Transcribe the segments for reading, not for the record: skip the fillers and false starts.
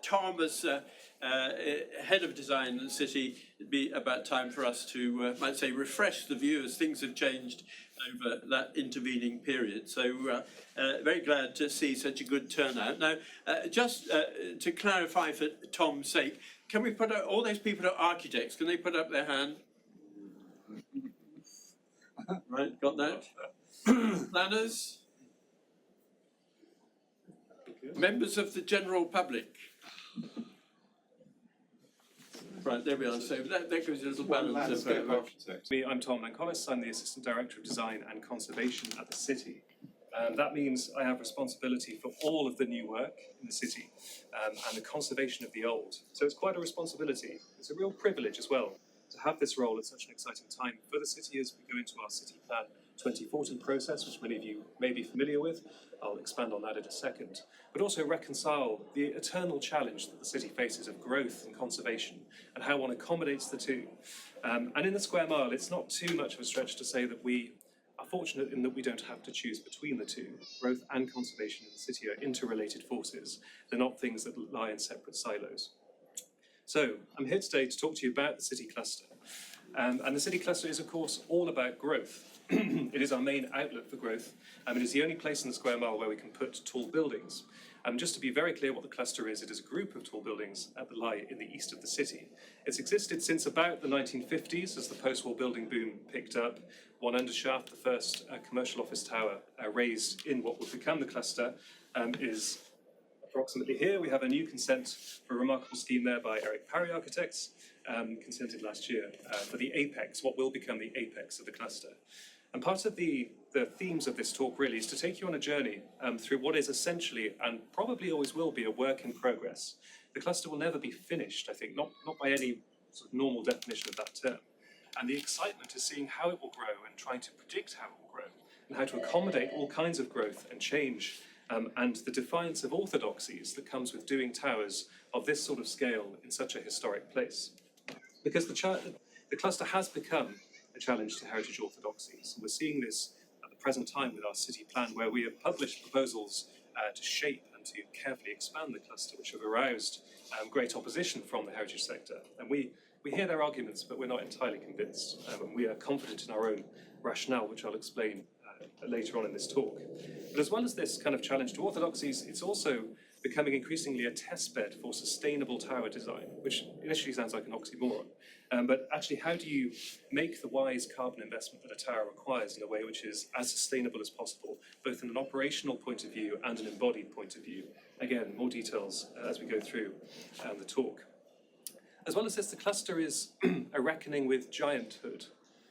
Tom, as head of design in the city, it'd be about time for us to, might say, refresh the view as things have changed over that intervening period. So very glad to see such a good turnout. Now, just to clarify for Tom's sake, can we put up, all those people are architects, can they put up their hand? Right, got that? Planners? Members of the general public? Right, there we are. So that gives you a little balance of architect. I'm Tom Nancollas. I'm the Assistant Director of Design and Conservation at the City. That means I have responsibility for all of the new work in the city and the conservation of the old. So it's quite a responsibility. It's a real privilege as well to have this role at such an exciting time for the city as we go into our City Plan 2040 process, which many of you may be familiar with. I'll expand on that in a second. But also reconcile the eternal challenge that the city faces of growth and conservation and how one accommodates the two. And in the square mile, it's not too much of a stretch to say that we are fortunate in that we don't have to choose between the two. Growth and conservation in the city are interrelated forces. They're not things that lie in separate silos. So I'm here today to talk to you about the city cluster. And the city cluster is, of course, all about growth. It is our main outlet for growth. It is the only place in the square mile where we can put tall buildings. Just to be very clear what the cluster is, it is a group of tall buildings that lie in the east of the city. It's existed since about the 1950s as the post-war building boom picked up. One undershaft, the first commercial office tower raised in what would become the cluster, is approximately here. We have a new consent for a remarkable scheme there by Eric Parry Architects, consented last year for the apex, what will become the apex of the cluster. And part of the themes of this talk really is to take you on a journey through what is essentially, and probably always will be, a work in progress. The cluster will never be finished, I think, not by any sort of normal definition of that term. And the excitement is seeing how it will grow and trying to predict how it will grow and how to accommodate all kinds of growth and change and the defiance of orthodoxies that comes with doing towers of this sort of scale in such a historic place. Because the cluster has become a challenge to heritage orthodoxies. And we're seeing this at the present time with our city plan, where we have published proposals to shape and to carefully expand the cluster, which have aroused great opposition from the heritage sector. And we hear their arguments, but we're not entirely convinced. We are confident in our own rationale, which I'll explain later on in this talk. But as well as this kind of challenge to orthodoxies, it's also becoming increasingly a testbed for sustainable tower design, which initially sounds like an oxymoron. But actually, how do you make the wise carbon investment that a tower requires in a way which is as sustainable as possible, both in an operational point of view and an embodied point of view? Again, more details as we go through the talk. As well as this, the cluster is a reckoning with gianthood.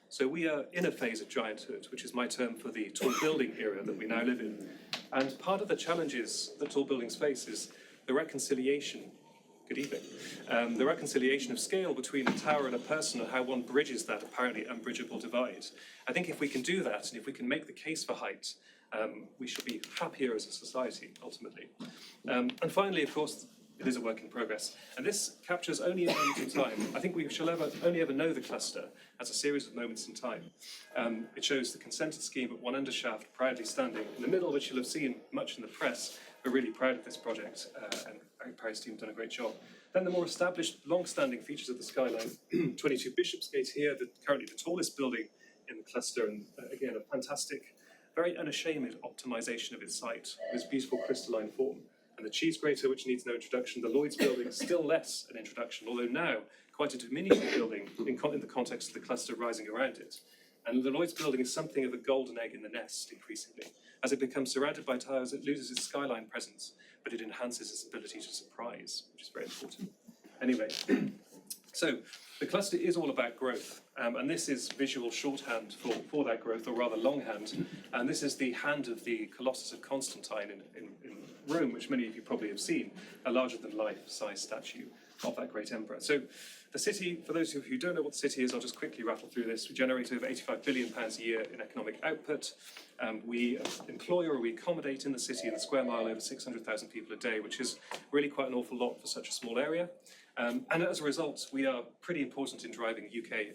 So we are in a phase of gianthood, which is my term for the tall building era that we now live in. And part of the challenges that tall buildings face is the reconciliation, good evening, the reconciliation of scale between a tower and a person and how one bridges that apparently unbridgeable divide. I think if we can do that, and if we can make the case for height, we should be happier as a society, ultimately. And finally, of course, it is a work in progress. And this captures only a moment in time. I think we shall only ever know the cluster as a series of moments in time. It shows the consented scheme at one undershaft proudly standing in the middle, which you'll have seen much in the press. We're really proud of this project, and Eric Parry's team have done a great job. Then the more established, long-standing features of the skyline. 22 Bishopsgate here, currently the tallest building in the cluster, and again, a fantastic, very unashamed optimization of its site, this beautiful crystalline form. And the cheese grater, which needs no introduction, the Lloyd's building, still less an introduction, although now quite a diminutive building in the context of the cluster rising around it. And the Lloyd's building is something of a golden egg in the nest, increasingly. As it becomes surrounded by towers, it loses its skyline presence, but it enhances its ability to surprise, which is very important. Anyway, so the cluster is all about growth, and this is visual shorthand for that growth, or rather longhand. And this is the hand of the Colossus of Constantine in Rome, which many of you probably have seen, a larger-than-life size statue of that great emperor. So The city, for those of you who don't know what the city is, I'll just quickly rattle through this. We generate over £85 billion a year in economic output. We employ or we accommodate in the city, in the square mile, over 600,000 people a day, which is really quite an awful lot for such a small area. And as a result, we are pretty important in driving UK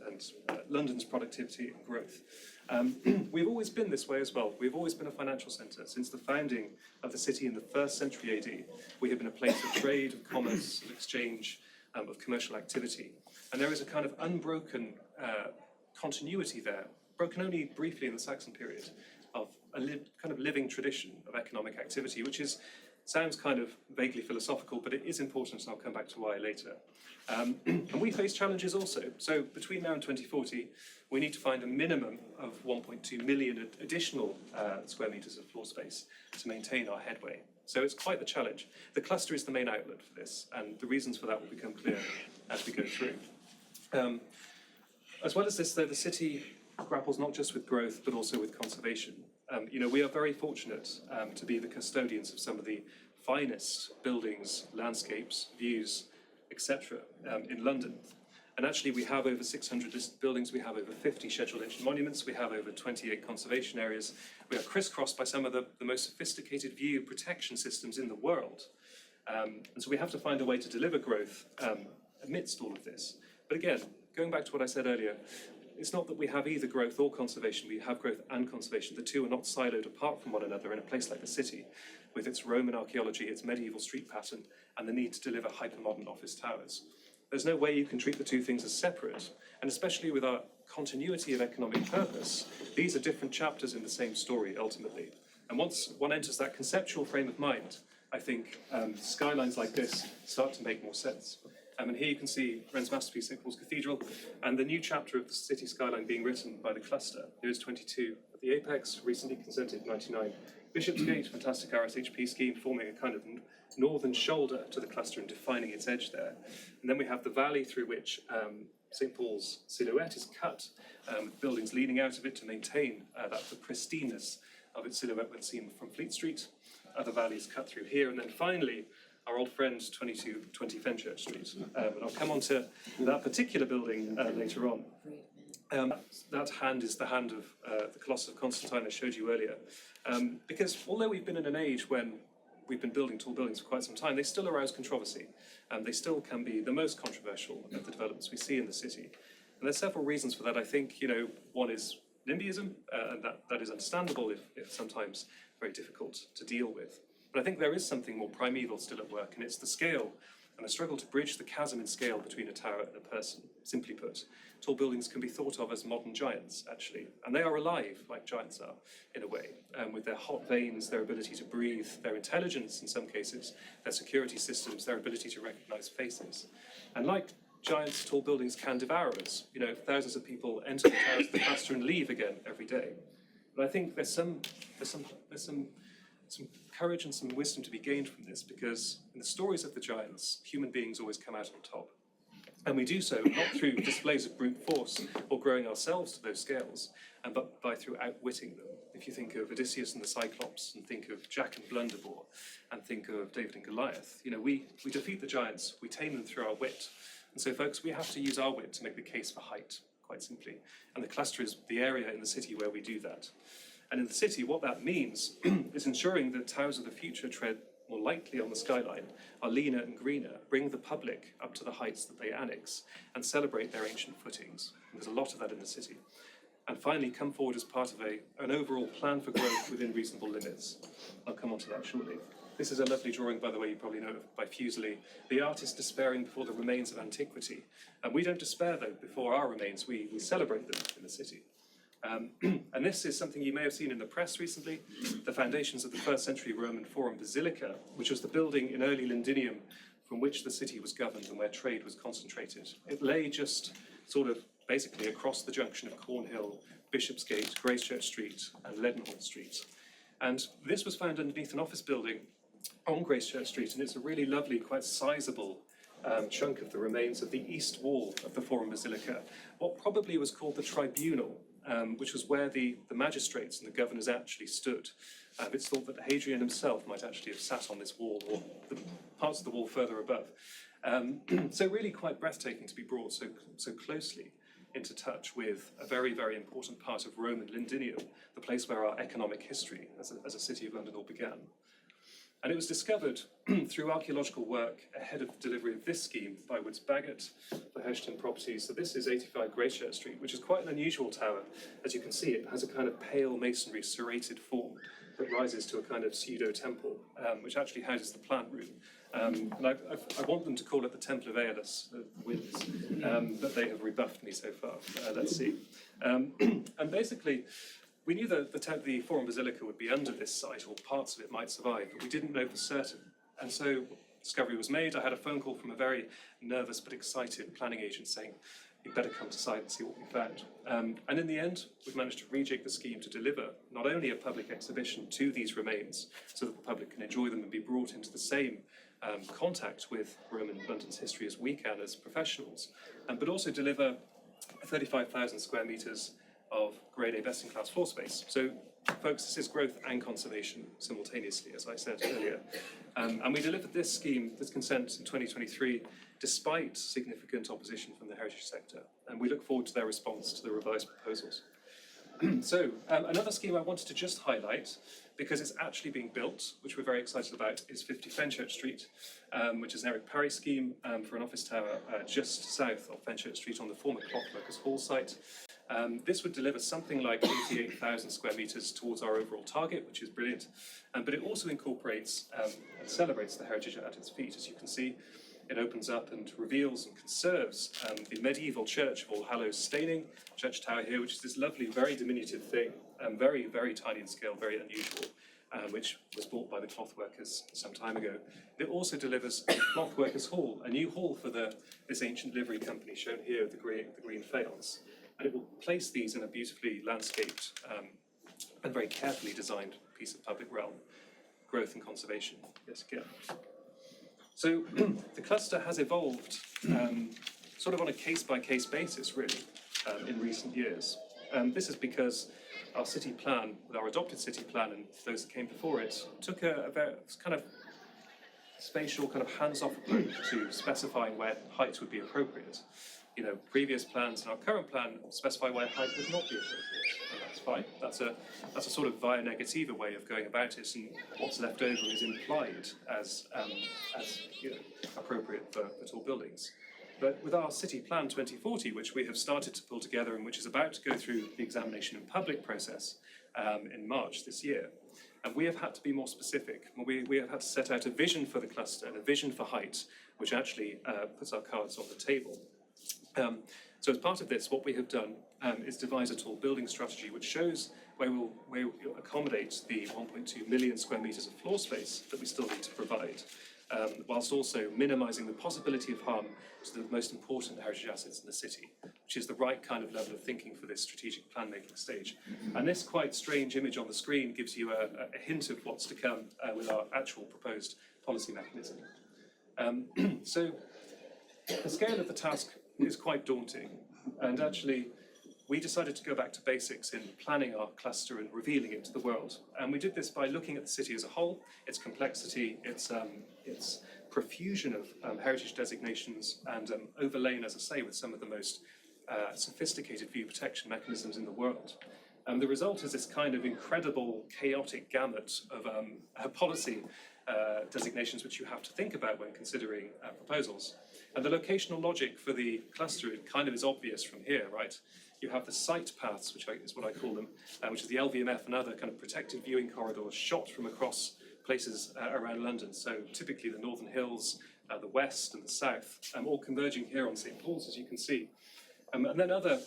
and London's productivity and growth. We've always been this way as well. We've always been a financial centre. Since the founding of the city in the 1st century AD, we have been a place of trade, of commerce, of exchange, of commercial activity. And there is a kind of unbroken continuity there, broken only briefly in the Saxon period, of a kind of living tradition of economic activity, which sounds kind of vaguely philosophical, but it is important, and I'll come back to why later. And we face challenges also. So between now and 2040, we need to find a minimum of 1.2 million additional square metres of floor space to maintain our headway. So it's quite the challenge. The cluster is the main outlet for this, and the reasons for that will become clear as we go through. As well as this, though, the city grapples not just with growth, but also with conservation. We are very fortunate to be the custodians of some of the finest buildings, landscapes, views, etc. In London. And actually we have over 600 listed buildings, we have over 50 scheduled ancient monuments, we have over 28 conservation areas. We are crisscrossed by some of the most sophisticated view protection systems in the world. And so we have to find a way to deliver growth amidst all of this. But again, going back to what I said earlier, it's not that we have either growth or conservation, we have growth and conservation. The two are not siloed apart from one another in a place like the city, with its Roman archaeology, its medieval street pattern, and the need to deliver hypermodern office towers. There's no way you can treat the two things as separate, and especially with our continuity of economic purpose, these are different chapters in the same story, ultimately. And once one enters that conceptual frame of mind, I think skylines like this start to make more sense. And here you can see Wren's masterpiece, St Paul's Cathedral, and the new chapter of the city skyline being written by the cluster. Here's 22 at the apex, recently consented in 99. Bishopsgate, fantastic RSHP scheme, forming a kind of northern shoulder to the cluster and defining its edge there. And then we have the valley through which St Paul's silhouette is cut, with buildings leaning out of it to maintain the pristineness of its silhouette when seen from Fleet Street. Other valleys cut through here, and then finally our old friend 2220 Fenchurch Street. And I'll come on to that particular building later on. That hand is the hand of the Colossus of Constantine I showed you earlier. Because although we've been in an age when we've been building tall buildings for quite some time, they still arouse controversy. And they still can be the most controversial of the developments we see in the city. And there's several reasons for that. I think, one is NIMBYism, and that is understandable if sometimes very difficult to deal with. But I think there is something more primeval still at work, and it's the scale and the struggle to bridge the chasm in scale between a tower and a person. Simply put, tall buildings can be thought of as modern giants, actually, and they are alive, like giants are, in a way, with their hot veins, their ability to breathe, their intelligence in some cases, their security systems, their ability to recognize faces. And like giants, tall buildings can devour us. Thousands of people enter the towers of the cluster and leave again every day. But I think there's some courage and some wisdom to be gained from this, because in the stories of the giants, human beings always come out on top. And we do so not through displays of brute force or growing ourselves to those scales, but by through outwitting them. If you think of Odysseus and the Cyclops, and think of Jack and Blunderbore, and think of David and Goliath, we defeat the giants, we tame them through our wit. And so, folks, we have to use our wit to make the case for height, quite simply. And the cluster is the area in the city where we do that. And in the city, what that means is ensuring that towers of the future tread more lightly on the skyline, are leaner and greener, bring the public up to the heights that they annex, and celebrate their ancient footings. And there's a lot of that in the city. And finally, come forward as part of an overall plan for growth within reasonable limits. I'll come on to that shortly. This is a lovely drawing, by the way, you probably know of, by Fuseli. The artist despairing before the remains of antiquity. And we don't despair, though, before our remains. We celebrate them in the city. And this is something you may have seen in the press recently, the foundations of the 1st century Roman Forum Basilica, which was the building in early Londinium from which the city was governed and where trade was concentrated. It lay just sort of basically across the junction of Cornhill, Bishopsgate, Gracechurch Street and Leadenhall Street. And this was found underneath an office building on Gracechurch Street, and it's a really lovely, quite sizable chunk of the remains of the east wall of the Forum Basilica, what probably was called the Tribunal, which was where the magistrates and the governors actually stood. It's thought that Hadrian himself might actually have sat on this wall, or the parts of the wall further above. So really quite breathtaking to be brought so closely into touch with a very, very important part of Roman Londinium, the place where our economic history as a city of London all began. And it was discovered through archaeological work ahead of delivery of this scheme by Woods Bagot for Heshton Properties. So this is 85 Gracechurch Street, which is quite an unusual tower. As you can see, it has a kind of pale masonry serrated form that rises to a kind of pseudo-temple, which actually houses the plant room. And I want them to call it the Temple of Aeolus, the winds, but they have rebuffed me so far. Let's see. And basically, we knew that the Forum Basilica would be under this site, or parts of it might survive, but we didn't know for certain. And so discovery was made. I had a phone call from a very nervous but excited planning agent saying, "You'd better come to site and see what we found." And in the end, we've managed to rejig the scheme to deliver not only a public exhibition to these remains, so that the public can enjoy them and be brought into the same contact with Roman London's history as we can as professionals, but also deliver 35,000 square metres of grade A best-in-class floor space. So, folks, this is growth and conservation simultaneously, as I said earlier. And we delivered this scheme, this consent, in 2023, despite significant opposition from the heritage sector. And we look forward to their response to the revised proposals. So, another scheme I wanted to just highlight, because it's actually being built, which we're very excited about, is 50 Fenchurch Street, which is an Eric Parry scheme for an office tower just south of Fenchurch Street on the former Clockworkers Hall site. This would deliver something like 88,000 square metres towards our overall target, which is brilliant. But it also incorporates and celebrates the heritage at its feet. As you can see, it opens up and reveals and conserves the medieval church of All Hallows staining church tower here, which is this lovely, very diminutive thing, very, very tiny in scale, very unusual, which was bought by the clothworkers some time ago. It also delivers a clothworkers hall, a new hall for this ancient livery company shown here, the green faience. And it will place these in a beautifully landscaped and very carefully designed piece of public realm. Growth and conservation, yes again. So the cluster has evolved sort of on a case-by-case basis, really, in recent years. This is because our city plan, our adopted city plan, and those that came before it, took a very kind of spatial, kind of hands-off approach to specifying where height would be appropriate. You know, previous plans and our current plan specify where height would not be appropriate. And that's fine. That's a sort of via negativa way of going about it, and what's left over is implied as you know, appropriate for tall buildings. But with our City Plan 2040, which we have started to pull together and which is about to go through the examination and public process in March this year, and we have had to be more specific. We have had to set out a vision for the cluster and a vision for height, which actually puts our cards on the table. So as part of this, what we have done is devise a tall building strategy which shows where we'll accommodate the 1.2 million square metres of floor space that we still need to provide, whilst also minimising the possibility of harm to the most important heritage assets in the city, which is the right kind of level of thinking for this strategic plan-making stage. And this quite strange image on the screen gives you a hint of what's to come with our actual proposed policy mechanism. So the scale of the task is quite daunting, and actually we decided to go back to basics in planning our cluster and revealing it to the world. And we did this by looking at the city as a whole, its complexity, its profusion of heritage designations, and overlain, as I say, with some of the most sophisticated view protection mechanisms in the world. And the result is this kind of incredible, chaotic gamut of policy designations which you have to think about when considering proposals. And the locational logic for the cluster kind of is obvious from here, right? You have the site paths, which is what I call them, which is the LVMF and other kind of protected viewing corridors shot from across places around London. So typically the Northern Hills, the West and the South, all converging here on St. Paul's, as you can see. And then other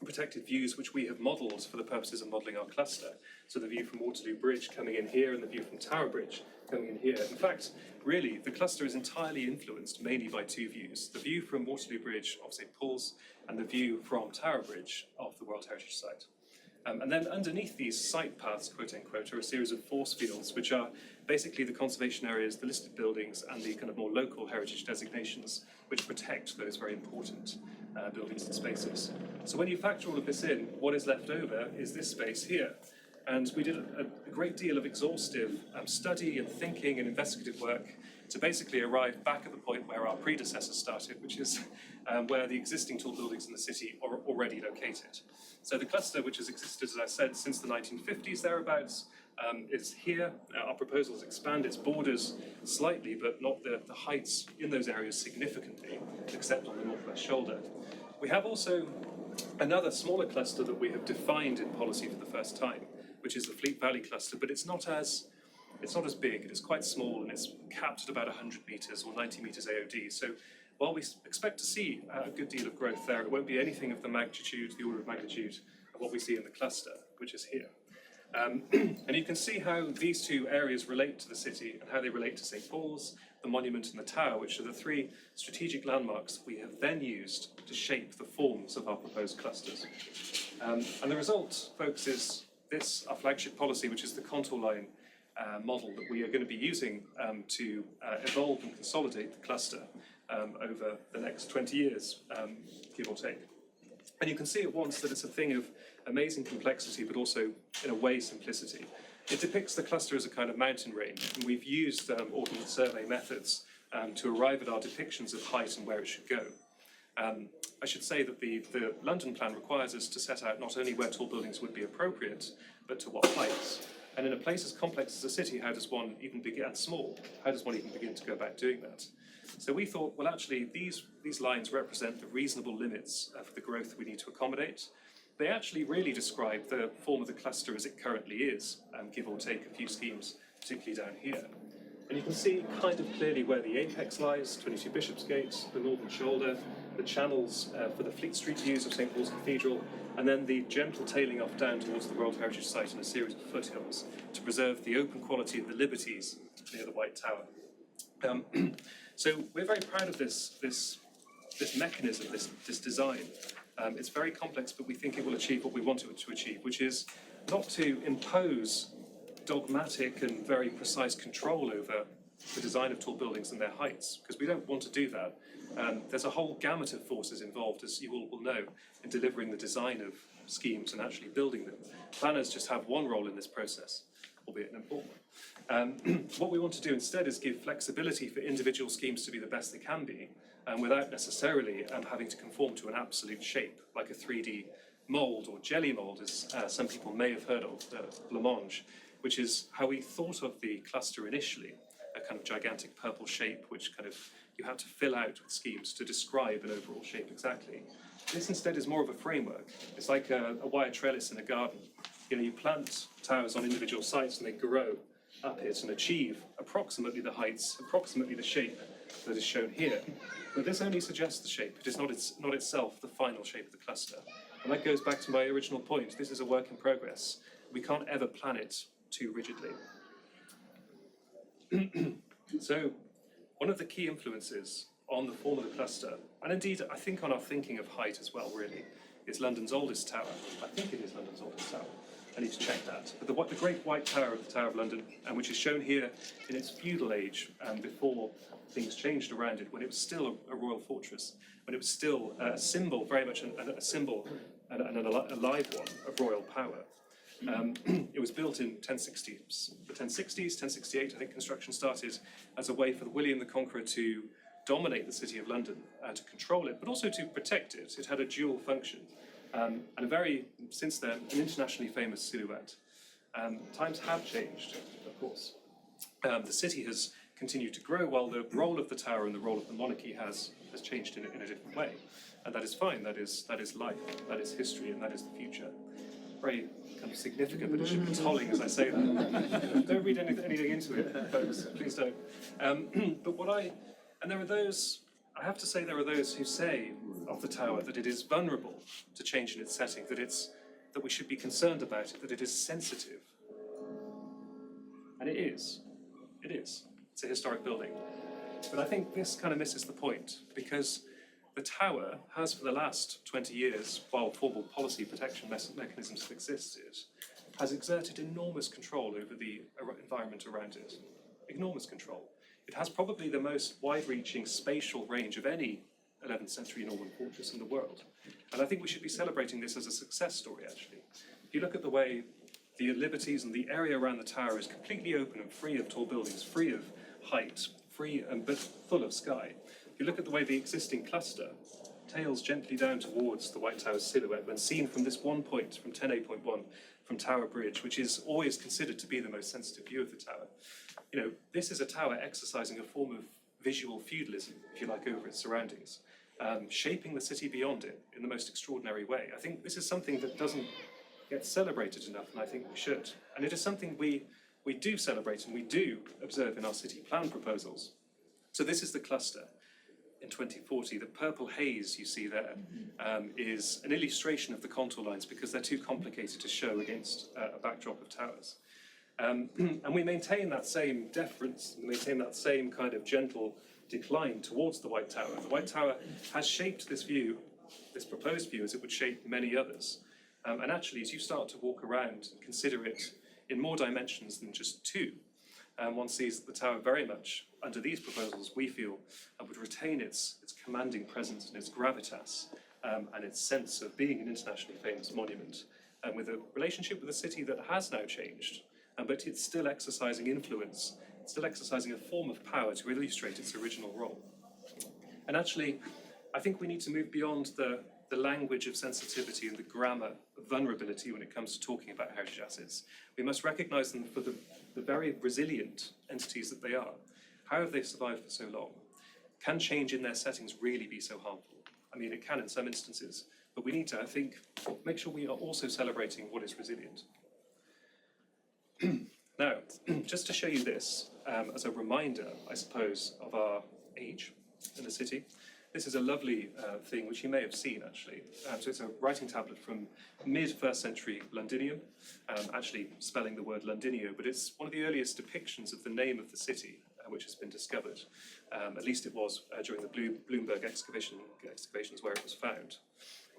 protected views which we have modelled for the purposes of modelling our cluster. So the view from Waterloo Bridge coming in here and the view from Tower Bridge coming in here. In fact, really, the cluster is entirely influenced mainly by two views. The view from Waterloo Bridge of St. Paul's and the view from Tower Bridge of the World Heritage Site. And then underneath these site paths, quote unquote, are a series of force fields, which are basically the conservation areas, the listed buildings, and the kind of more local heritage designations, which protect those very important buildings and spaces. So when you factor all of this in, what is left over is this space here. And we did a great deal of exhaustive study and thinking and investigative work to basically arrive back at the point where our predecessors started, which is where the existing tall buildings in the city are already located. So the cluster, which has existed, as I said, since the 1950s thereabouts, is here. Our proposal is expand its borders slightly, but not the heights in those areas significantly, except on the northwest shoulder. We have also another smaller cluster that we have defined in policy for the first time, which is the Fleet Valley cluster, but it's not as big. It is quite small, and it's capped at about 100 metres or 90 metres AOD. So while we expect to see a good deal of growth there, it won't be anything of the order of magnitude of what we see in the cluster, which is here. And you can see how these two areas relate to the city and how they relate to St. Paul's, the monument and the tower, which are the three strategic landmarks we have then used to shape the forms of our proposed clusters. And the result, folks, is this, our flagship policy, which is the contour line model that we are going to be using to evolve and consolidate the cluster over the next 20 years, give or take. And you can see at once that it's a thing of amazing complexity, but also, in a way, simplicity. It depicts the cluster as a kind of mountain range, and we've used ordnance survey methods to arrive at our depictions of height and where it should go. I should say that the London plan requires us to set out not only where tall buildings would be appropriate, but to what heights. And in a place as complex as a city, how does one even begin, and small, how does one even begin to go about doing that? So we thought, well, actually, these lines represent the reasonable limits of the growth we need to accommodate. They actually really describe the form of the cluster as it currently is, give or take a few schemes, particularly down here. And you can see kind of clearly where the apex lies, 22 Bishopsgate, the northern shoulder, the channels for the Fleet Street views of St. Paul's Cathedral, and then the gentle tailing off down towards the World Heritage Site in a series of foothills to preserve the open quality of the liberties near the White Tower. So we're very proud of this mechanism, this design. It's very complex, but we think it will achieve what we want it to achieve, which is not to impose dogmatic and very precise control over the design of tall buildings and their heights, because we don't want to do that. There's a whole gamut of forces involved, as you all will know, in delivering the design of schemes and actually building them. Planners just have one role in this process, albeit an important one. What we want to do instead is give flexibility for individual schemes to be the best they can be, without necessarily having to conform to an absolute shape, like a 3D mould or jelly mould, as some people may have heard of, blancmange, which is how we thought of the cluster initially, a kind of gigantic purple shape, which kind of you had to fill out with schemes to describe an overall shape exactly. This instead is more of a framework. It's like a wire trellis in a garden. You know, you plant towers on individual sites and they grow up it and achieve approximately the heights, approximately the shape that is shown here. But this only suggests the shape. It is not itself the final shape of the cluster. And that goes back to my original point. This is a work in progress. We can't ever plan it too rigidly. So, one of the key influences on the form of the cluster, and indeed I think on our thinking of height as well, really, is London's oldest tower. I think it is London's oldest tower. I need to check that. But the Great White Tower of the Tower of London, which is shown here in its feudal age, before things changed around it, when it was still a royal fortress, when it was still a symbol, very much a symbol and a live one of royal power. It was built in the 1060s, 1068, I think construction started as a way for William the Conqueror to dominate the city of London, to control it, but also to protect it. It had a dual function, and since then, an internationally famous silhouette. Times have changed, of course. The city has continued to grow, while the role of the tower and the role of the monarchy has changed in a different way. And that is fine, that is life, that is history, and that is the future. Very kind of significant, but it should be tolling as I say that. Don't read anything into it, folks, please don't. And there are those, I have to say there are those who say of the tower that it is vulnerable to change in its setting, that we should be concerned about it, that it is sensitive. And it is. It's a historic building. But I think this kind of misses the point, because the tower has, for the last 20 years, while formal policy protection mechanisms have existed, has exerted enormous control over the environment around it. Enormous control. It has probably the most wide-reaching spatial range of any 11th century Norman fortress in the world. And I think we should be celebrating this as a success story, actually. If you look at the way the liberties and the area around the tower is completely open and free of tall buildings, free of height, free and but full of sky. If you look at the way the existing cluster tails gently down towards the White Tower's silhouette when seen from this one point, from 10A.1, from Tower Bridge, which is always considered to be the most sensitive view of the tower. You know, this is a tower exercising a form of visual feudalism, if you like, over its surroundings, shaping the city beyond it in the most extraordinary way. I think this is something that doesn't get celebrated enough, and I think we should. And it is something we do celebrate and we do observe in our city plan proposals. So this is the cluster in 2040. The purple haze you see there is an illustration of the contour lines because they're too complicated to show against a backdrop of towers. And we maintain that same deference, we maintain that same kind of gentle decline towards the White Tower. The White Tower has shaped this view, this proposed view, as it would shape many others. And actually, as you start to walk around and consider it in more dimensions than just two, one sees that the tower very much, under these proposals, we feel, would retain its commanding presence and its gravitas and its sense of being an internationally famous monument, with a relationship with a city that has now changed, but it's still exercising influence, it's still exercising a form of power to illustrate its original role. And actually, I think we need to move beyond the language of sensitivity and the grammar of vulnerability when it comes to talking about heritage assets. We must recognise them for the very resilient entities that they are. How have they survived for so long? Can change in their settings really be so harmful? I mean, it can in some instances, but we need to, I think, make sure we are also celebrating what is resilient. Now, just to show you this, as a reminder, I suppose, of our age in the city, this is a lovely thing which you may have seen actually. So it's a writing tablet from mid-first century Londinium, actually spelling the word Londinio, but it's one of the earliest depictions of the name of the city which has been discovered. At least it was during the Bloomberg excavations where it was found.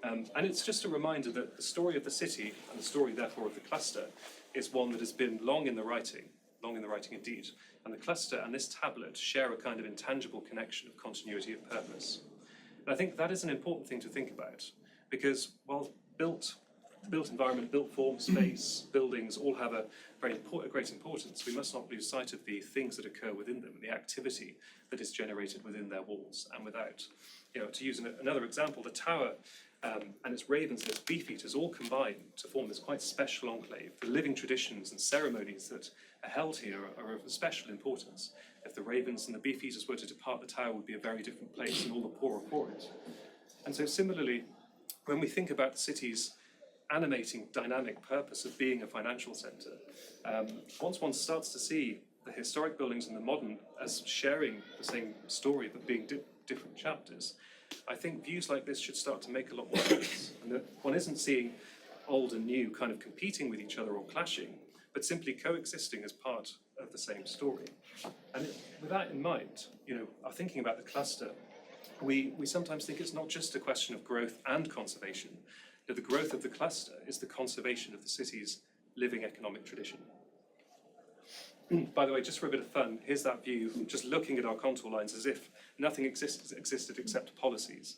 And it's just a reminder that the story of the city, and the story therefore of the cluster, is one that has been long in the writing indeed. And the cluster and this tablet share a kind of intangible connection of continuity of purpose. And I think that is an important thing to think about, because while built environment, built form, space, buildings all have a great importance, we must not lose sight of the things that occur within them and the activity that is generated within their walls and without. You know, to use another example, the tower and its ravens and its beefeaters all combine to form this quite special enclave. The living traditions and ceremonies that are held here are of special importance. If the ravens and the beefeaters were to depart, the tower would be a very different place and all the poorer for it. And so similarly, when we think about the city's animating dynamic purpose of being a financial centre, once one starts to see the historic buildings and the modern as sharing the same story but being different chapters, I think views like this should start to make a lot more sense, and that one isn't seeing old and new kind of competing with each other or clashing, but simply coexisting as part of the same story. And with that in mind, you know, thinking about the cluster, we sometimes think it's not just a question of growth and conservation. That the growth of the cluster is the conservation of the city's living economic tradition. By the way, just for a bit of fun, here's that view, just looking at our contour lines as if nothing existed except policies,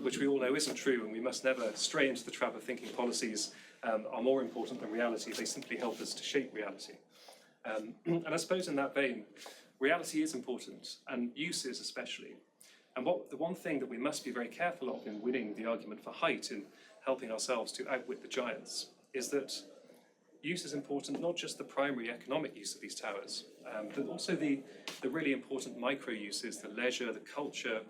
which we all know isn't true, and we must never stray into the trap of thinking policies are more important than reality. They simply help us to shape reality. And I suppose in that vein, reality is important, and use is especially. And the one thing that we must be very careful of in winning the argument for height, in helping ourselves to outwit the giants, is that use is important, not just the primary economic use of these towers, but also the really important micro uses, the leisure, the culture,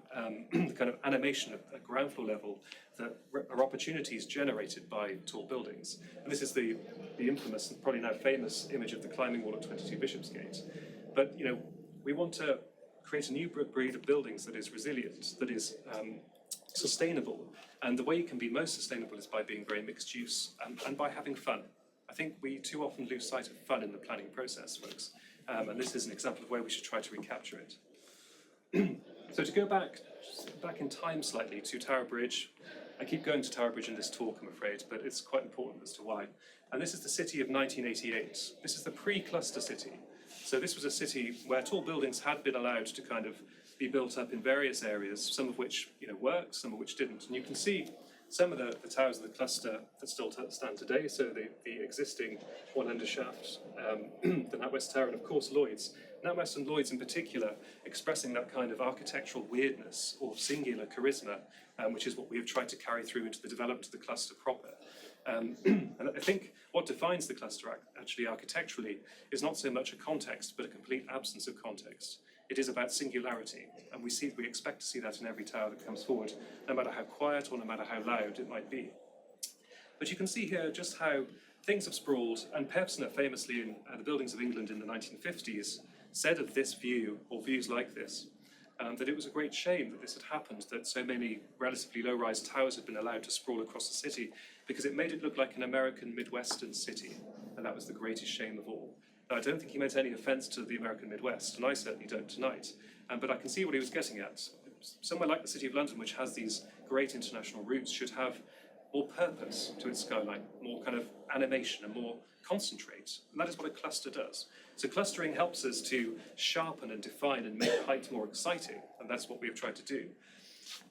the kind of animation at ground floor level that are opportunities generated by tall buildings. And this is the infamous and probably now famous image of the climbing wall at 22 Bishopsgate. But you know, we want to create a new breed of buildings that is resilient, that is sustainable. And the way it can be most sustainable is by being very mixed use and by having fun. I think we too often lose sight of fun in the planning process, folks. And this is an example of where we should try to recapture it. So to go back in time slightly to Tower Bridge. I keep going to Tower Bridge in this talk, I'm afraid, but it's quite important as to why. And this is the city of 1988. This is the pre-cluster city. So this was a city where tall buildings had been allowed to kind of be built up in various areas, some of which worked, some of which didn't. And you can see some of the towers of the cluster that still stand today, so the existing one undershaft, the NatWest Tower, and of course Lloyd's. NatWest and Lloyd's in particular, expressing that kind of architectural weirdness or singular charisma, which is what we have tried to carry through into the development of the cluster proper. And I think what defines the cluster actually architecturally is not so much a context, but a complete absence of context. It is about singularity, and we expect to see that in every tower that comes forward, no matter how quiet or no matter how loud it might be. But you can see here just how things have sprawled, and Pevsner famously in the Buildings of England in the 1950s said of this view, or views like this, that it was a great shame that this had happened, that so many relatively low-rise towers had been allowed to sprawl across the city, because it made it look like an American Midwestern city, and that was the greatest shame of all. Now, I don't think he meant any offence to the American Midwest, and I certainly don't tonight, but I can see what he was getting at. Somewhere like the City of London, which has these great international routes, should have more purpose to its skyline, more kind of animation and more concentrate, and that is what a cluster does. So clustering helps us to sharpen and define and make height more exciting, and that's what we have tried to do.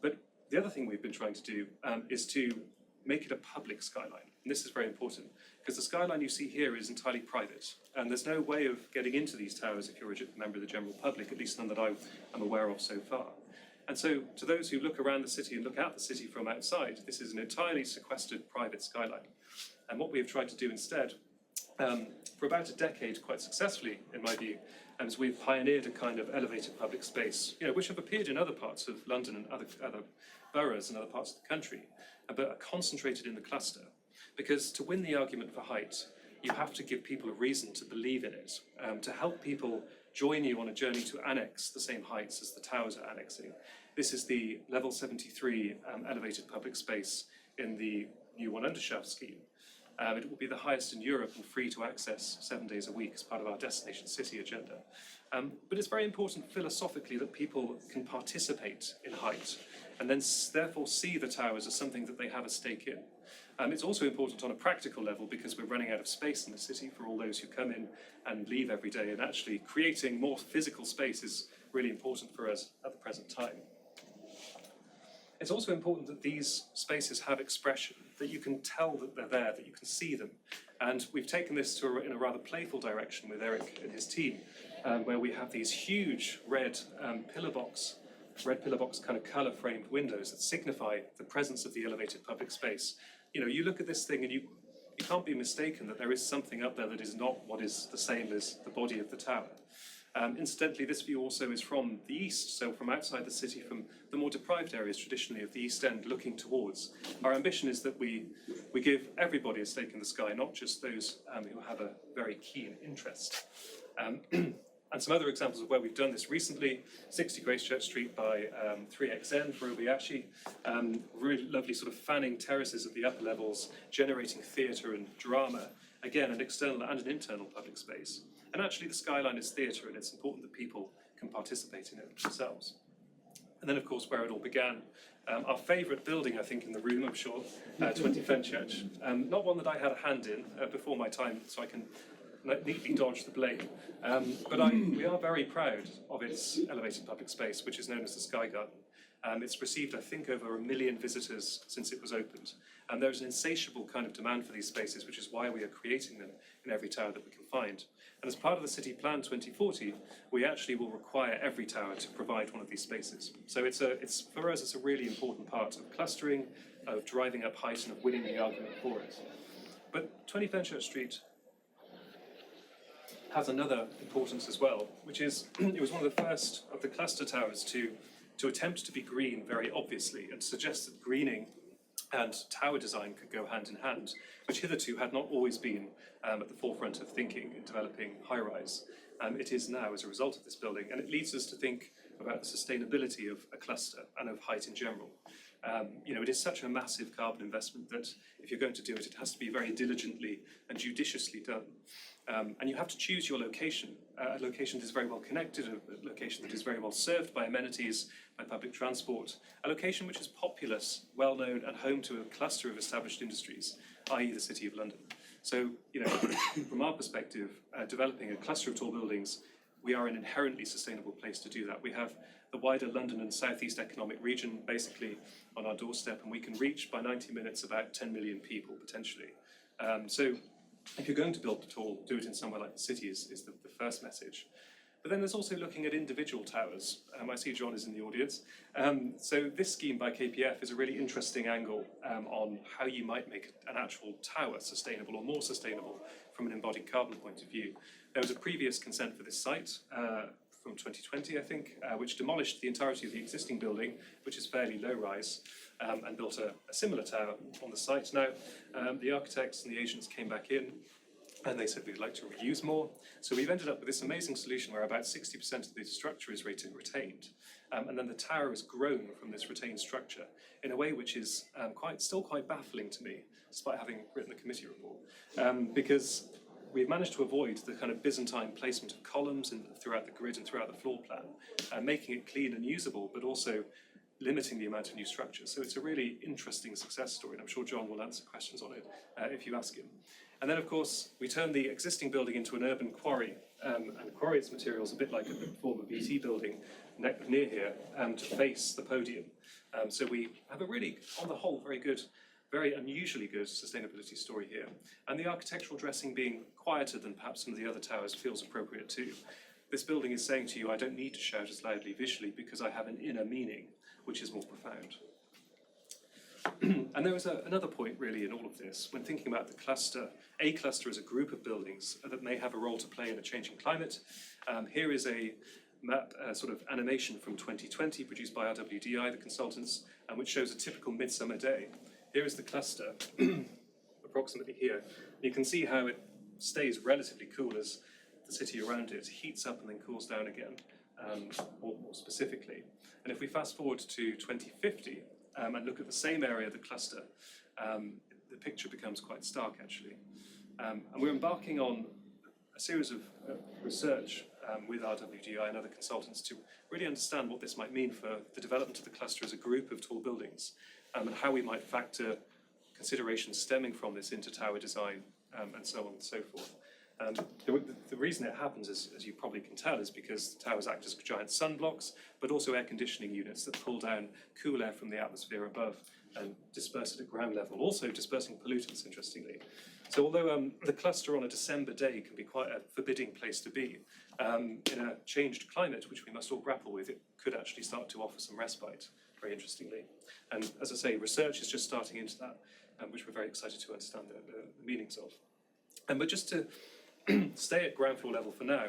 But the other thing we've been trying to do is to make it a public skyline. And this is very important, because the skyline you see here is entirely private, and there's no way of getting into these towers if you're a member of the general public, at least none that I am aware of so far. And so, to those who look around the city and look at the city from outside, this is an entirely sequestered private skyline. And what we have tried to do instead, for about a decade, quite successfully, in my view, is we've pioneered a kind of elevated public space, which have appeared in other parts of London and other boroughs and other parts of the country, but are concentrated in the cluster. Because to win the argument for height, you have to give people a reason to believe in it, to help people join you on a journey to annex the same heights as the towers are annexing. This is the level 73 elevated public space in the new one undershaft scheme. It will be the highest in Europe and free to access 7 days a week as part of our destination city agenda. But it's very important philosophically that people can participate in height and then therefore see the towers as something that they have a stake in. It's also important on a practical level because we're running out of space in the city for all those who come in and leave every day, and actually creating more physical space is really important for us at the present time. It's also important that these spaces have expression, that you can tell that they're there, that you can see them. And we've taken this in a rather playful direction with Eric and his team, where we have these huge red pillar box kind of colour framed windows that signify the presence of the elevated public space. You look at this thing and you can't be mistaken that there is something up there that is not what is the same as the body of the tower. Incidentally, this view also is from the east, so from outside the city, from the more deprived areas traditionally of the East End looking towards. Our ambition is that we give everybody a stake in the sky, not just those who have a very keen interest. And some other examples of where we've done this recently: 60 Gracechurch Street by 3XN for Obayashi, really lovely sort of fanning terraces at the upper levels, generating theatre and drama, again an external and an internal public space. And actually the skyline is theatre, and it's important that people can participate in it themselves. And then of course where it all began, our favourite building I think in the room, I'm sure, 20 Fenchurch, not one that I had a hand in before my time, so I can neatly dodge the blame. But we are very proud of its elevated public space, which is known as the Sky Garden. It's received, I think, over 1 million visitors since it was opened. And there's an insatiable kind of demand for these spaces, which is why we are creating them in every tower that we can find. And as part of the City Plan 2040, we actually will require every tower to provide one of these spaces. So for us, it's a really important part of clustering, of driving up height, and of winning the argument for it. But 20 Fenchurch Street has another importance as well, which is it was one of the first of the cluster towers to attempt to be green very obviously, and suggest that greening and tower design could go hand in hand, which hitherto had not always been at the forefront of thinking in developing high-rise. It is now as a result of this building, and it leads us to think about the sustainability of a cluster and of height in general. It is such a massive carbon investment that if you're going to do it, it has to be very diligently and judiciously done. And you have to choose your location, a location that is very well connected, a location that is very well served by amenities, by public transport, a location which is populous, well-known, and home to a cluster of established industries, i.e. the City of London. So, from our perspective, developing a cluster of tall buildings we are an inherently sustainable place to do that. We have the wider London and South East economic region basically on our doorstep, and we can reach by 90 minutes about 10 million people potentially. So if you're going to build at all, do it in somewhere like the city is the first message. But then there's also looking at individual towers. I see John is in the audience. So this scheme by KPF is a really interesting angle on how you might make an actual tower sustainable or more sustainable from an embodied carbon point of view. There was a previous consent for this site from 2020, I think, which demolished the entirety of the existing building, which is fairly low rise, and built a similar tower on the site. Now, the architects and the agents came back in and they said we'd like to reuse more. So we've ended up with this amazing solution where about 60% of the structure is retained. And then the tower has grown from this retained structure in a way which is still quite baffling to me, despite having written the committee report, because we've managed to avoid the kind of Byzantine placement of columns throughout the grid and throughout the floor plan, making it clean and usable, but also limiting the amount of new structures. So it's a really interesting success story, and I'm sure John will answer questions on it if you ask him. And then, of course, we turned the existing building into an urban quarry, and quarry its materials a bit like a former BT building near here, to face the podium. So we have a really, on the whole, very good, very unusually good sustainability story here. And the architectural dressing being quieter than perhaps some of the other towers feels appropriate too. This building is saying to you, I don't need to shout as loudly visually because I have an inner meaning, which is more profound. And there was another point really in all of this, when thinking about the cluster. A cluster is a group of buildings that may have a role to play in a changing climate. Here is a map, sort of animation from 2020 produced by RWDI, the consultants, which shows a typical midsummer day. Here is the cluster, approximately here. You can see how it stays relatively cool as the city around it heats up and then cools down again, more specifically. And if we fast forward to 2050 and look at the same area, the cluster, the picture becomes quite stark actually. And we're embarking on a series of research with RWDI and other consultants to really understand what this might mean for the development of the cluster as a group of tall buildings, and how we might factor considerations stemming from this into tower design, and so on and so forth. The reason it happens, as you probably can tell, is because the towers act as giant sunblocks, but also air conditioning units that pull down cool air from the atmosphere above and disperse it at ground level, also dispersing pollutants, interestingly. So although the cluster on a December day can be quite a forbidding place to be, in a changed climate, which we must all grapple with, it could actually start to offer some respite, very interestingly. And as I say, research is just starting into that, which we're very excited to understand the meanings of. But just to stay at ground floor level for now,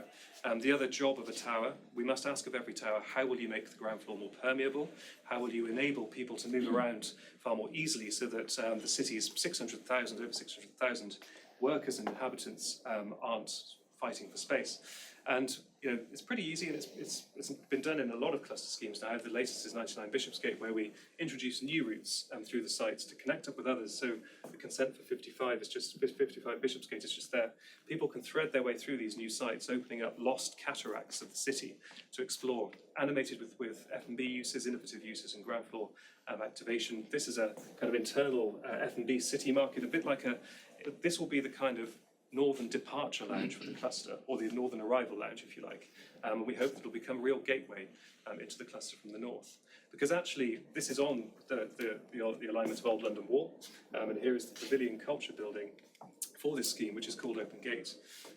the other job of a tower, we must ask of every tower, how will you make the ground floor more permeable? How will you enable people to move around far more easily so that the city's over 600,000 workers and inhabitants aren't fighting for space? And it's pretty easy, and it's been done in a lot of cluster schemes now. The latest is 99 Bishopsgate, where we introduce new routes through the sites to connect up with others. So the consent for 55 Bishopsgate is just there. People can thread their way through these new sites, opening up lost cataracts of the city to explore, animated with F&B uses, innovative uses, and ground floor activation. This is a kind of internal F&B city market, a bit like this will be the kind of northern departure lounge for the cluster, or the northern arrival lounge, if you like. And we hope that it'll become a real gateway into the cluster from the north. Because actually, this is on the alignment of Old London Wall, and here is the Pavilion Culture Building for this scheme, which is called Open Gate.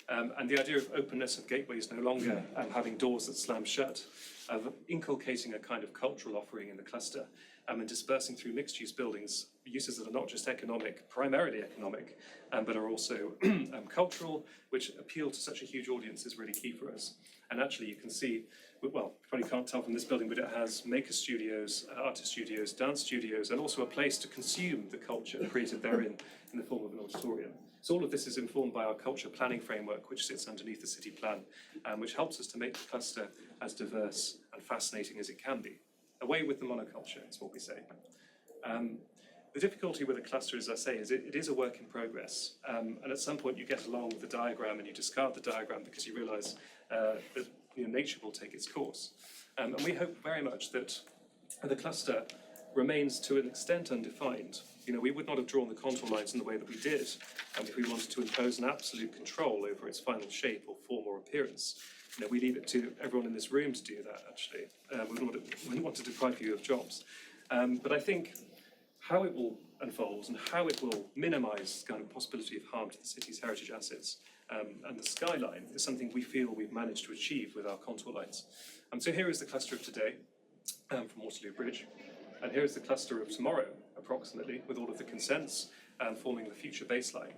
And the idea of openness of gateways no longer having doors that slam shut, of inculcating a kind of cultural offering in the cluster, and dispersing through mixed-use buildings, uses that are not just economic, primarily economic, but are also cultural, which appeal to such a huge audience is really key for us. And actually you can see, well, you probably can't tell from this building, but it has maker studios, artist studios, dance studios, and also a place to consume the culture created therein in the form of an auditorium. So all of this is informed by our culture planning framework, which sits underneath the city plan, which helps us to make the cluster as diverse and fascinating as it can be. Away with the monoculture, is what we say. The difficulty with a cluster, as I say, is it is a work in progress. And at some point you get along with the diagram and you discard the diagram because you realise that nature will take its course. And we hope very much that the cluster remains to an extent undefined. We would not have drawn the contour lines in the way that we did if we wanted to impose an absolute control over its final shape or form or appearance. we leave it to everyone in this room to do that, actually. We wouldn't want to deprive you of jobs. But I think how it will unfold and how it will minimise kind of possibility of harm to the city's heritage assets and the skyline is something we feel we've managed to achieve with our contour lines. So here is the cluster of today from Waterloo Bridge, and here is the cluster of tomorrow, approximately, with all of the consents forming the future baseline.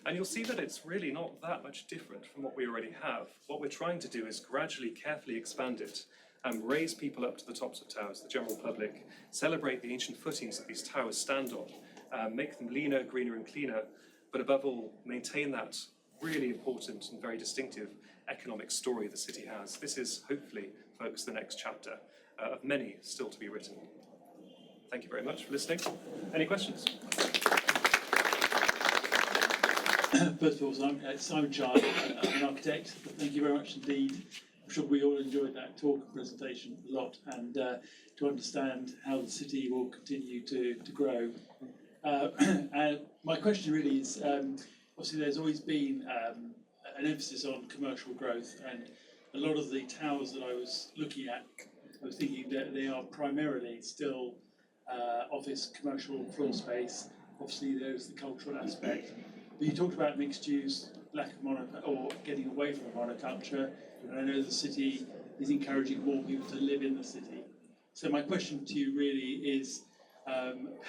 And you'll see that it's really not that much different from what we already have. What we're trying to do is gradually, carefully expand it and raise people up to the tops of towers, the general public, celebrate the ancient footings that these towers stand on, make them leaner, greener and cleaner, but above all, maintain that really important and very distinctive economic story the city has. This is, hopefully, folks, the next chapter of many still to be written. Thank you very much for listening. Any questions? First of all, Simon Child, I'm an architect. Thank you very much indeed. I'm sure we all enjoyed that talk and presentation a lot, and to understand how the city will continue to grow. My question really is, obviously there's always been an emphasis on commercial growth, and a lot of the towers that I was looking at, I was thinking that they are primarily still office commercial floor space. Obviously there's the cultural aspect. But you talked about mixed use, lack of or getting away from monoculture, and I know the city is encouraging more people to live in the city. So my question to you really is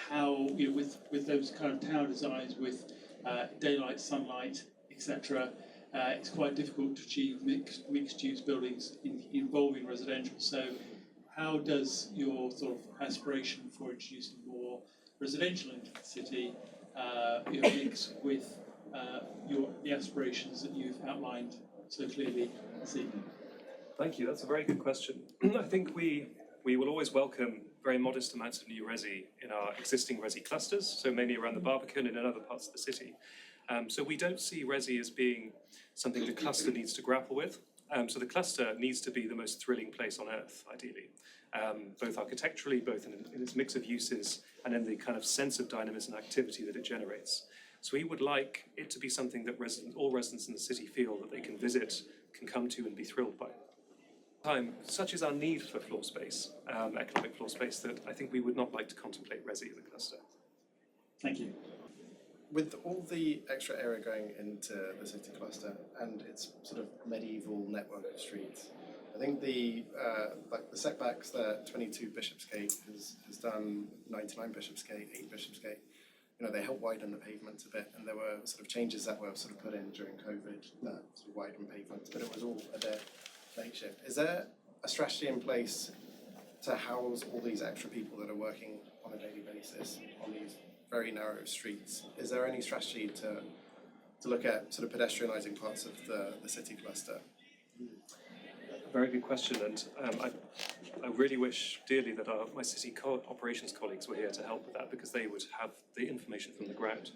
how, with those kind of tower designs, with daylight, sunlight, etc., it's quite difficult to achieve mixed use buildings involving residential. So how does your sort of aspiration for introducing more residential into the city mix with the aspirations that you've outlined so clearly this evening? Thank you, that's a very good question. I think we will always welcome very modest amounts of new resi in our existing resi clusters, so mainly around the Barbican and in other parts of the city. So we don't see resi as being something the cluster needs to grapple with. So the cluster needs to be the most thrilling place on earth, ideally, both architecturally, both in its mix of uses, and in the kind of sense of dynamism and activity that it generates. So we would like it to be something that all residents in the city feel that they can visit, can come to and be thrilled by. Such is our need for floor space, economic floor space, that I think we would not like to contemplate resi in the cluster. Thank you. With all the extra area going into the city cluster and its sort of medieval network of streets, I think the setbacks that 22 Bishopsgate has done, 99 Bishopsgate, 8 Bishopsgate, they help widen the pavements a bit, and there were sort of changes that were sort of put in during COVID that sort of widened pavements, but it was all a bit makeshift. Is there a strategy in place to house all these extra people that are working on a daily basis on these very narrow streets? Is there any strategy to look at sort of pedestrianising parts of the city cluster? Very good question, and I really wish dearly that my city operations colleagues were here to help with that, because they would have the information from the ground.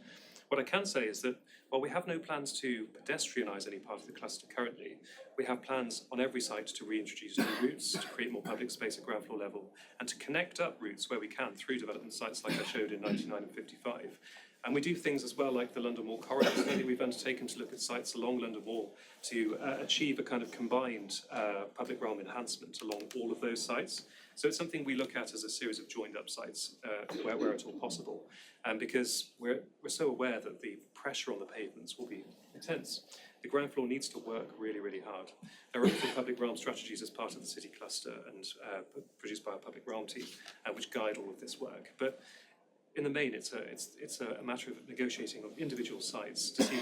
What I can say is that while we have no plans to pedestrianise any part of the cluster currently, we have plans on every site to reintroduce new routes, to create more public space at ground floor level, and to connect up routes where we can through development sites like I showed in 99 and 55. And we do things as well like the London Wall corridor study we've undertaken to look at sites along London Wall to achieve a kind of combined public realm enhancement along all of those sites. So it's something we look at as a series of joined up sites where at all possible. Because we're so aware that the pressure on the pavements will be intense. The ground floor needs to work really, really hard. There are also public realm strategies as part of the city cluster and produced by our public realm team, which guide all of this work. But in the main, it's a matter of negotiating on individual sites to see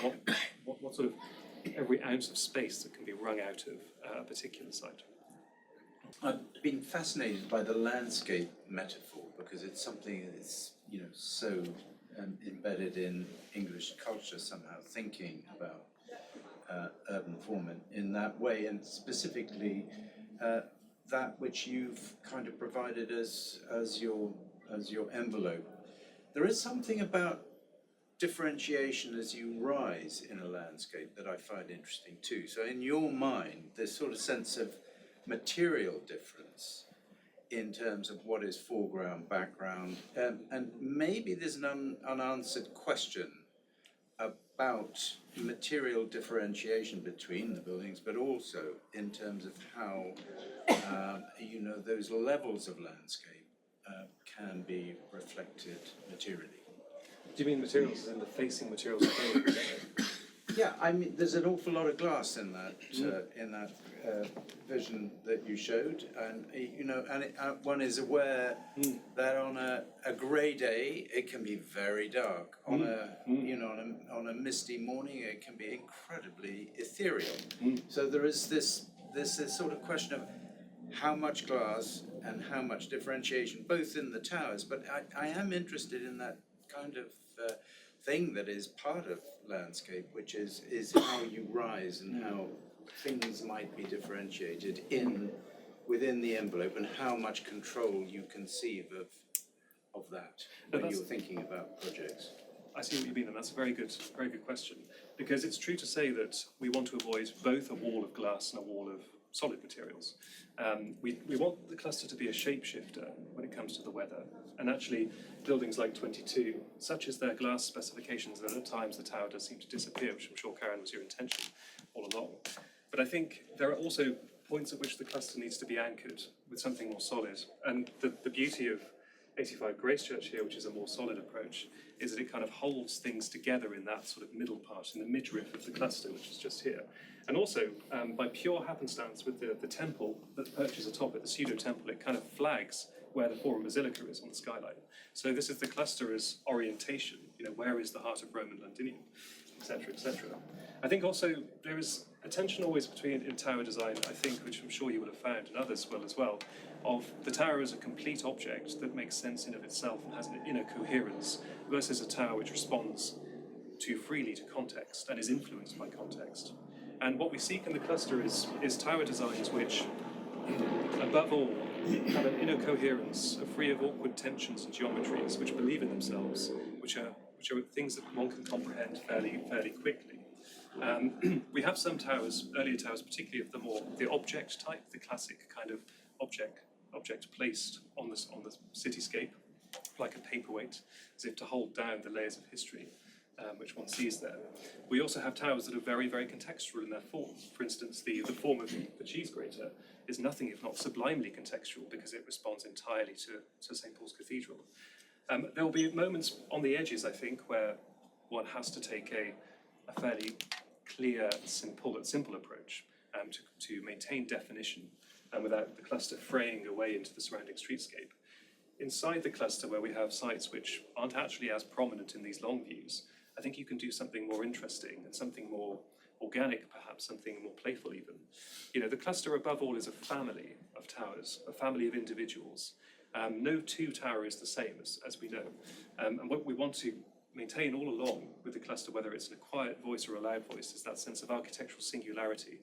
what sort of every ounce of space that can be wrung out of a particular site. I've been fascinated by the landscape metaphor, because it's something that's so embedded in English culture somehow, thinking about urban form in that way, and specifically that which you've kind of provided as your envelope. There is something about differentiation as you rise in a landscape that I find interesting too. So in your mind, this sort of sense of material difference in terms of what is foreground, background, and maybe there's an unanswered question about material differentiation between the buildings, but also in terms of how, you know, those levels of landscape can be reflected materially. Do you mean materials as in the facing materials of buildings? Yeah, I mean, there's an awful lot of glass in that vision that you showed, and you know, and one is aware that on a grey day it can be very dark. On you know, on a misty morning it can be incredibly ethereal. So there is this sort of question of how much glass and how much differentiation, both in the towers. But I am interested in that kind of thing that is part of landscape, which is how you rise and how things might be differentiated within the envelope, and how much control you conceive of that when you're thinking about projects. I see what you mean, and that's a very good question, because it's true to say that we want to avoid both a wall of glass and a wall of solid materials. We want the cluster to be a shapeshifter when it comes to the weather, and actually buildings like 22, such as their glass specifications, that at times the tower does seem to disappear, which I'm sure, Karen, was your intention all along. But I think there are also points at which the cluster needs to be anchored with something more solid, and the beauty of 85 Gracechurch here, which is a more solid approach, is that it kind of holds things together in that sort of middle part, in the midriff of the cluster, which is just here. And also, by pure happenstance with the temple that perches atop it, the pseudo-temple, it kind of flags where the Forum Basilica is on the skyline. So this is the cluster as orientation, you know, where is the heart of Roman Londinium, etc., etc. I think also there is a tension always between, in tower design, I think, which I'm sure you will have found, and others will as well, of the tower as a complete object that makes sense in of itself and has an inner coherence, versus a tower which responds too freely to context and is influenced by context. And what we seek in the cluster is tower designs which, above all, have an inner coherence, free of awkward tensions and geometries, which believe in themselves, which are things that one can comprehend fairly quickly. We have some towers, earlier towers, particularly of the object type, the classic kind of object placed on the cityscape, like a paperweight, as if to hold down the layers of history, which one sees there. We also have towers that are very, very contextual in their form. For instance, the form of the cheese grater is nothing if not sublimely contextual, because it responds entirely to St. Paul's Cathedral. There will be moments on the edges, I think, where one has to take a fairly clear, simple approach to maintain definition, and without the cluster fraying away into the surrounding streetscape. Inside the cluster, where we have sites which aren't actually as prominent in these long views, I think you can do something more interesting and something more organic, perhaps, something more playful even. You know, the cluster above all is a family of towers, a family of individuals. No two tower is the same, as we know. And what we want to maintain all along with the cluster, whether it's in a quiet voice or a loud voice, is that sense of architectural singularity,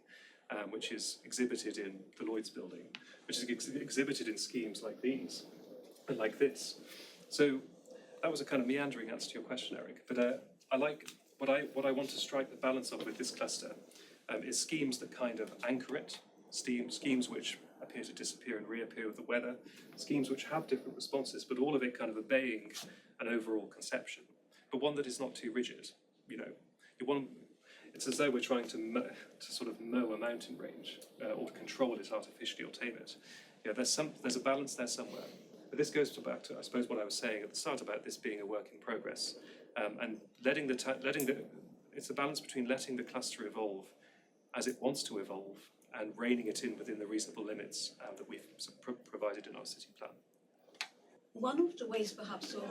which is exhibited in the Lloyd's building, which is exhibited in schemes like these and like this. So that was a kind of meandering answer to your question, Eric. But I like what I want to strike the balance of with this cluster is schemes that kind of anchor it, schemes which appear to disappear and reappear with the weather, schemes which have different responses, but all of it kind of obeying an overall conception, but one that is not too rigid. You know, it's as though we're trying to sort of mow a mountain range or to control it artificially or tame it. You know, there's a balance there somewhere. But this goes back to, I suppose, what I was saying at the start about this being a work in progress, and it's a balance between letting the cluster evolve as it wants to evolve and reining it in within the reasonable limits that we've provided in our city plan. One of the ways perhaps of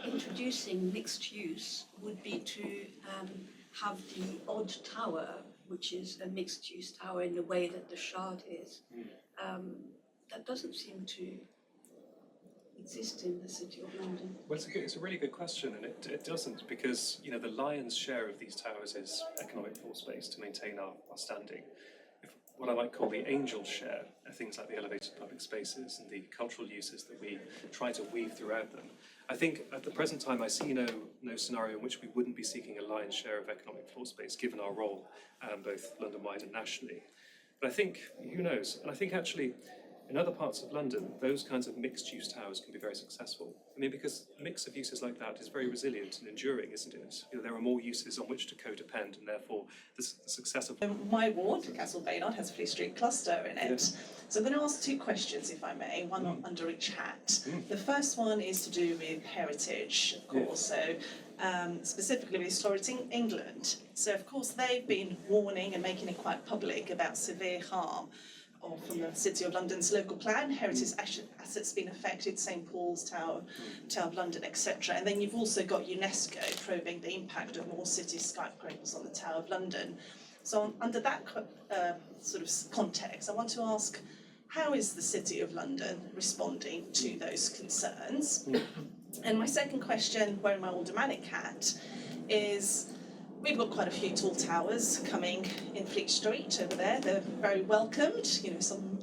introducing mixed use would be to have the odd tower, which is a mixed use tower in the way that the Shard is. That doesn't seem to exist in the City of London. Well, it's a really good question, and it doesn't, because you know the lion's share of these towers is economic floor space to maintain our standing. What I might call the angel share are things like the elevated public spaces and the cultural uses that we try to weave throughout them. I think at the present time I see no scenario in which we wouldn't be seeking a lion's share of economic floor space, given our role both London-wide and nationally. But I think, who knows, and I think actually In other parts of London, those kinds of mixed-use towers can be very successful. I mean, because a mix of uses like that is very resilient and enduring, isn't it? You know, there are more uses on which to codepend, and therefore the success of... My ward, Castle Baynard, has a Fleet Street cluster in it. Yes. So I'm going to ask two questions, if I may, one under each hat. The first one is to do with heritage, of course, so specifically with Historic England. So, of course, they've been warning and making it quite public about severe harm from the City of London's local plan, heritage assets being affected, St Paul's Tower, Tower of London, etc. And then you've also got UNESCO probing the impact of more city skyscrapers on the Tower of London. So under that sort of context, I want to ask, how is the City of London responding to those concerns? And my second question, wearing my aldermanic hat, is we've got quite a few tall towers coming in Fleet Street over there. They're very welcomed, you know, some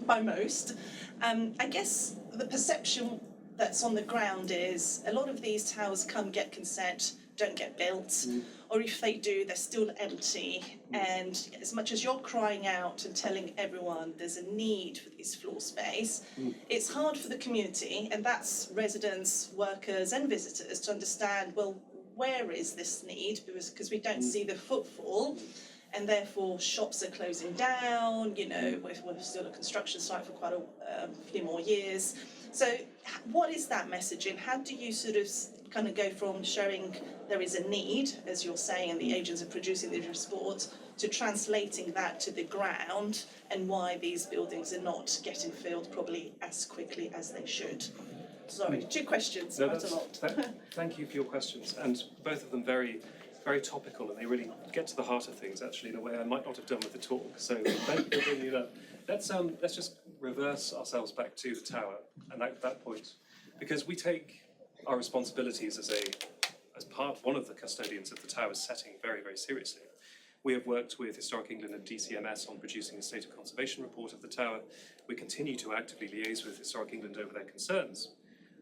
by most. I guess the perception that's on the ground is a lot of these towers come, get consent, don't get built, or if they do, they're still empty. And as much as you're crying out and telling everyone there's a need for this floor space, it's hard for the community, and that's residents, workers, and visitors, to understand, well, where is this need? Because we don't see the footfall, and therefore shops are closing down, you know, we're still a construction site for quite a few more years. So what is that messaging? How do you sort of kind of go from showing there is a need, as you're saying, and the agents are producing the report, to translating that to the ground, and why these buildings are not getting filled probably as quickly as they should? Sorry, two questions, quite a lot. Thank you for your questions, and both of them very, very topical, and they really get to the heart of things, actually, in a way I might not have done with the talk. So thank you for bringing it up. Let's just reverse ourselves back to the tower and that point, because we take our responsibilities as one of the custodians of the tower's setting very, very seriously. We have worked with Historic England and DCMS on producing a state of conservation report of the tower. We continue to actively liaise with Historic England over their concerns.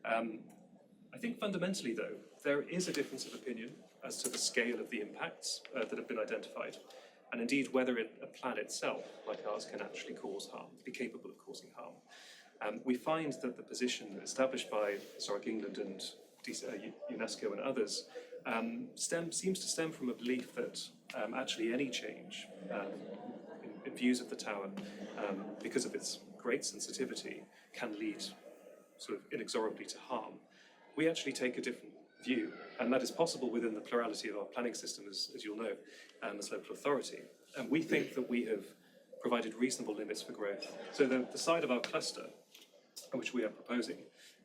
I think fundamentally, though, there is a difference of opinion as to the scale of the impacts that have been identified, and indeed whether a plan itself, like ours, can actually cause harm, be capable of causing harm. We find that the position established by Historic England and UNESCO and others seems to stem from a belief that actually any change in views of the tower, because of its great sensitivity, can lead sort of inexorably to harm. We actually take a different view, and that is possible within the plurality of our planning system, as you'll know, as local authority. And we think that we have provided reasonable limits for growth. So the side of our cluster, which we are proposing,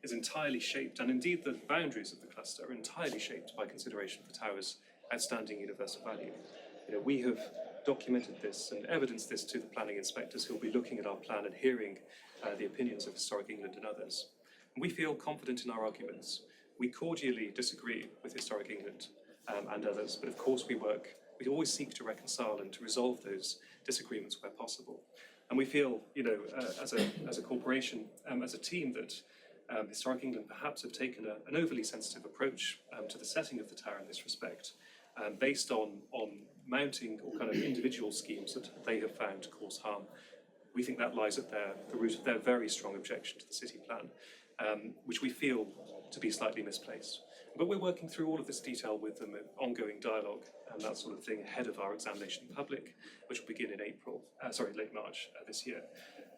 is entirely shaped, and indeed the boundaries of the cluster are entirely shaped by consideration of the tower's outstanding universal value. You know, we have documented this and evidenced this to the planning inspectors who will be looking at our plan and hearing the opinions of Historic England and others. And we feel confident in our arguments. We cordially disagree with Historic England and others, but of course we always seek to reconcile and to resolve those disagreements where possible. And we feel, you know, as a corporation, as a team, that Historic England perhaps have taken an overly sensitive approach to the setting of the tower in this respect, based on mounting all kind of individual schemes that they have found to cause harm. We think that lies at the root of their very strong objection to the city plan, which we feel to be slightly misplaced. But we're working through all of this detail with them, ongoing dialogue and that sort of thing ahead of our examination in public, which will begin in late March this year.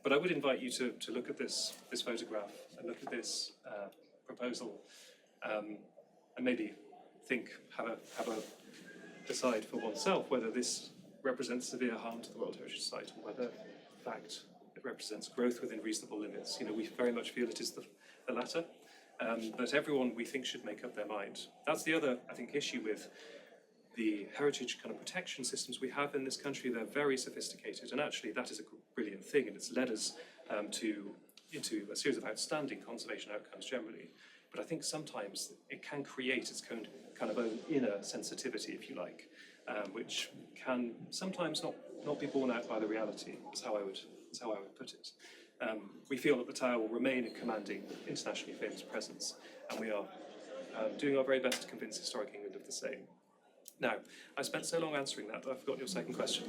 But I would invite you to look at this photograph and look at this proposal, and maybe decide for oneself whether this represents severe harm to the World Heritage Site, or whether, in fact, it represents growth within reasonable limits. You know, we very much feel it is the latter, but everyone, we think, should make up their mind. That's the other, I think, issue with the heritage kind of protection systems we have in this country. They're very sophisticated, and actually that is a brilliant thing, and it's led us into a series of outstanding conservation outcomes generally. But I think sometimes it can create its kind of own inner sensitivity, if you like, which can sometimes not be borne out by the reality, is how I would put it. We feel that the tower will remain a commanding, internationally famous presence, and we are doing our very best to convince Historic England of the same. Now, I spent so long answering that I forgot your second question.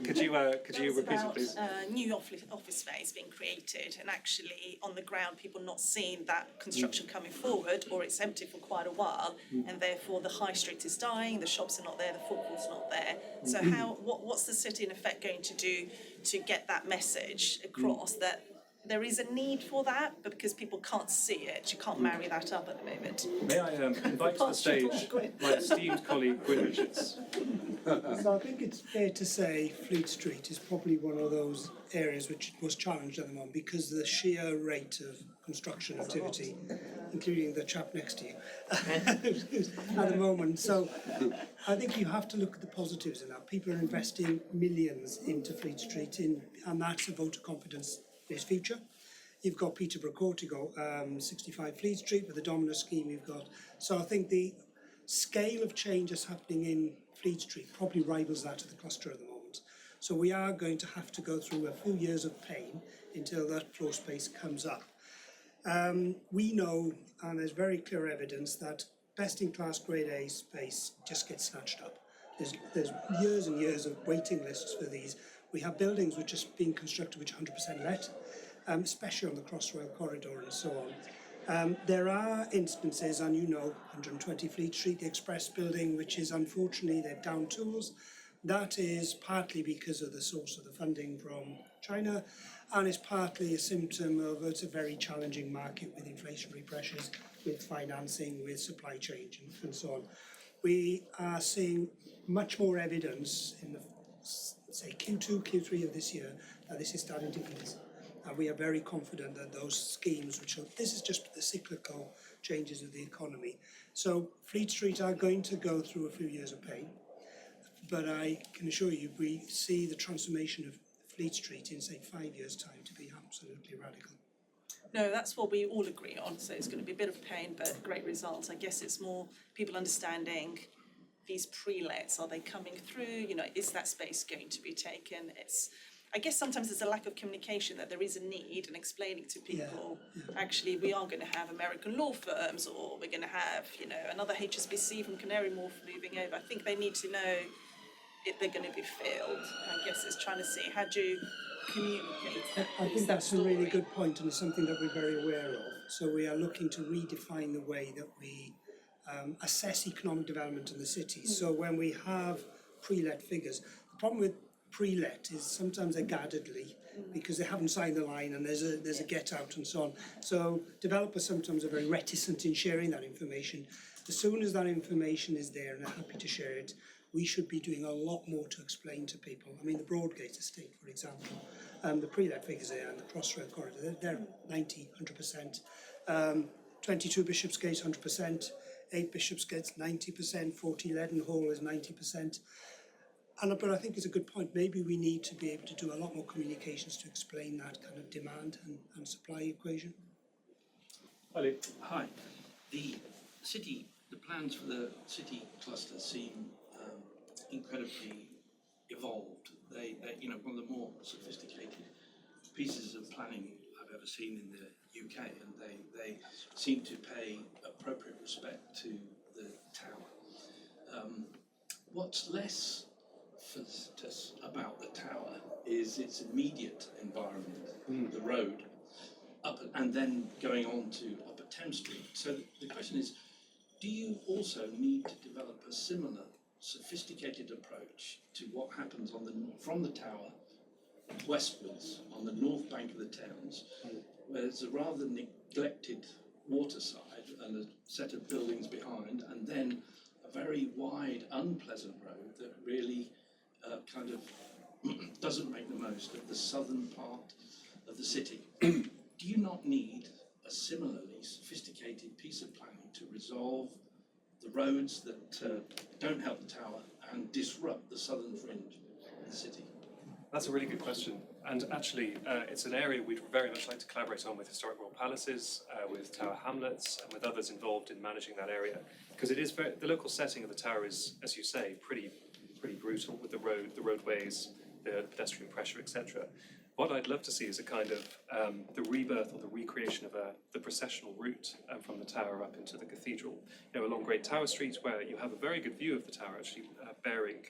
Could you repeat it, please? New office space being created, and actually on the ground people not seeing that construction coming forward, or it's empty for quite a while, and therefore the high street is dying, the shops are not there, the footfall's not there. So what's the city in effect going to do to get that message across that there is a need for that, but because people can't see it, you can't marry that up at the moment? May I invite to the stage my esteemed colleague Gwyn Richards. So I think it's fair to say Fleet Street is probably one of those areas which was challenged at the moment because of the sheer rate of construction activity, including the chap next to you at the moment. So I think you have to look at the positives in that. People are investing millions into Fleet Street, and that's a vote of confidence in its future. You've got Peterborough Court, you've got 65 Fleet Street with the Domino scheme you've got. So I think the scale of change that's happening in Fleet Street probably rivals that of the cluster at the moment. So we are going to have to go through a few years of pain until that floor space comes up. We know, and there's very clear evidence, that best-in-class grade A space just gets snatched up. There's years and years of waiting lists for these. We have buildings which are being constructed which are 100% let, especially on the Crossrail corridor and so on. There are instances, and 120 Fleet Street, the Express building, which is unfortunately they're down tools. That is partly because of the source of the funding from China, and it's partly a symptom of it's a very challenging market with inflationary pressures, with financing, with supply chain and so on. We are seeing much more evidence in the, say, Q2, Q3 of this year that this is starting to ease. And we are very confident that those schemes, this is just the cyclical changes of the economy. So Fleet Street are going to go through a few years of pain, but I can assure you we see the transformation of Fleet Street in, say, 5 years' time to be absolutely radical. No, that's what we all agree on. So it's going to be a bit of pain, but great results. I guess it's more people understanding these pre-lets. Are they coming through? Is that space going to be taken? I guess sometimes there's a lack of communication that there is a need, and explaining to people, actually, we are going to have American law firms, or we're going to have, another HSBC from Canary Wharf moving over. I think they need to know if they're going to be filled. I guess it's trying to see how do you communicate. I think that's a really good point, and it's something that we're very aware of. So we are looking to redefine the way that we assess economic development in the city. So when we have pre-let figures, the problem with pre-let is sometimes they're guardedly because they haven't signed the line and there's a get out and so on. So developers sometimes are very reticent in sharing that information. As soon as that information is there and they're happy to share it, we should be doing a lot more to explain to people. I mean, the Broadgate estate, for example, the pre-let figures there and the Crossrail corridor, they're 90, 100%. 22 Bishopsgate, 100%. 8 Bishopsgate, 90%. 40 Leadenhall is 90%. But I think it's a good point. Maybe we need to be able to do a lot more communications to explain that kind of demand and supply equation. Hi. The plans for the city cluster seem incredibly evolved. They one of the more sophisticated pieces of planning I've ever seen in the UK, and they seem to pay appropriate respect to the tower. What's less fortuitous about the tower is its immediate environment, the road, and then going on to Upper Thames Street. So the question is, do you also need to develop a similar sophisticated approach to what happens from the tower westwards on the north bank of the Thames, where there's a rather neglected waterside and a set of buildings behind, and then a very wide, unpleasant road that really kind of doesn't make the most of the southern part of the city. Do you not need a similarly sophisticated piece of planning to resolve the roads that don't help the tower and disrupt the southern fringe of the city? That's a really good question, and actually it's an area we'd very much like to collaborate on with Historic Royal Palaces, with Tower Hamlets, and with others involved in managing that area, because it is the local setting of the tower is, as you say, pretty brutal with the roadways, the pedestrian pressure, etc. What I'd love to see is a kind of the rebirth or the recreation of the processional route from the tower up into the cathedral. You know, along Great Tower Street, where you have a very good view of the tower actually bearing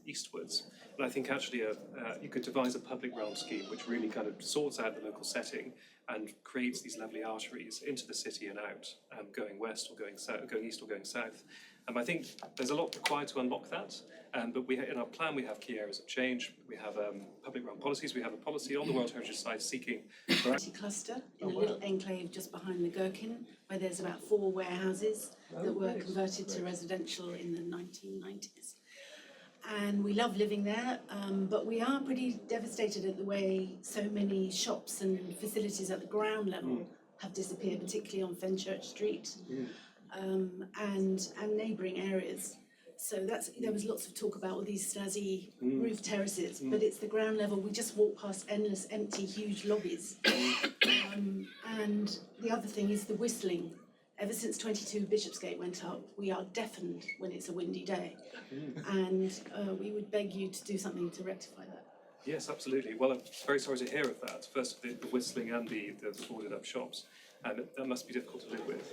eastwards. And I think actually you could devise a public realm scheme which really kind of sorts out the local setting and creates these lovely arteries into the city and out, going west or going south, going east or going south. I think there's a lot required to unlock that, but in our plan we have key areas of change. We have public realm policies. We have a policy on the World Heritage site seeking City cluster in a little enclave just behind the Gherkin, where there's about 4 warehouses that were converted to residential in the 1990s. And we love living there, but we are pretty devastated at the way so many shops and facilities at the ground level have disappeared, particularly on Gracechurch Street and neighbouring areas. So there was lots of talk about all these snazzy roof terraces, but it's the ground level. We just walk past endless, empty, huge lobbies. And the other thing is the whistling. Ever since 22 Bishopsgate went up, we are deafened when it's a windy day. And we would beg you to do something to rectify that. Yes, absolutely. Well, I'm very sorry to hear of that. First, the whistling and the boarded up shops. That must be difficult to live with.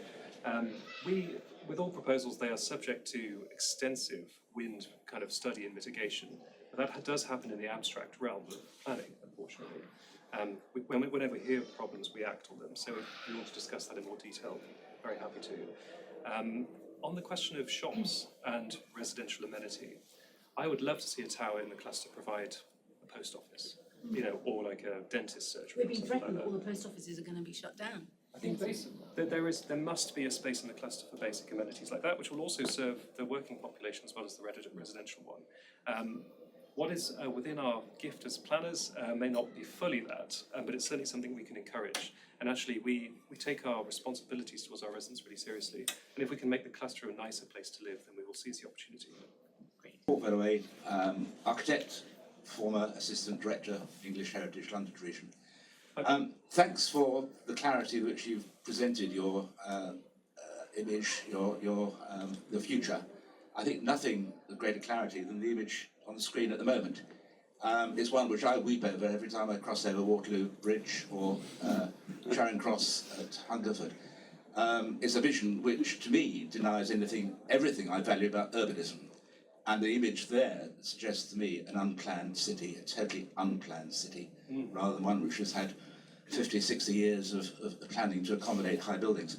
With all proposals, they are subject to extensive wind kind of study and mitigation. But that does happen in the abstract realm of planning, unfortunately. Whenever we hear problems, we act on them. So if you want to discuss that in more detail, very happy to. On the question of shops and residential amenity, I would love to see a tower in the cluster provide a post office, you know, or like a dentist surgery. We've been threatened that all the post offices are going to be shut down. I think there must be a space in the cluster for basic amenities like that, which will also serve the working population as well as the residential one. What is within our gift as planners may not be fully that, but it's certainly something we can encourage. And actually, we take our responsibilities towards our residents really seriously. And if we can make the cluster a nicer place to live, then we will seize the opportunity. Paul, by the way, architect, former assistant director, English Heritage London Region. Thanks for the clarity which you've presented your image, the future. I think nothing with greater clarity than the image on the screen at the moment. It's one which I weep over every time I cross over Waterloo Bridge or Charing Cross at Hungerford. It's a vision which, to me, denies everything I value about urbanism. And the image there suggests to me an unplanned city, a totally unplanned city, rather than one which has had 50, 60 years of planning to accommodate high buildings.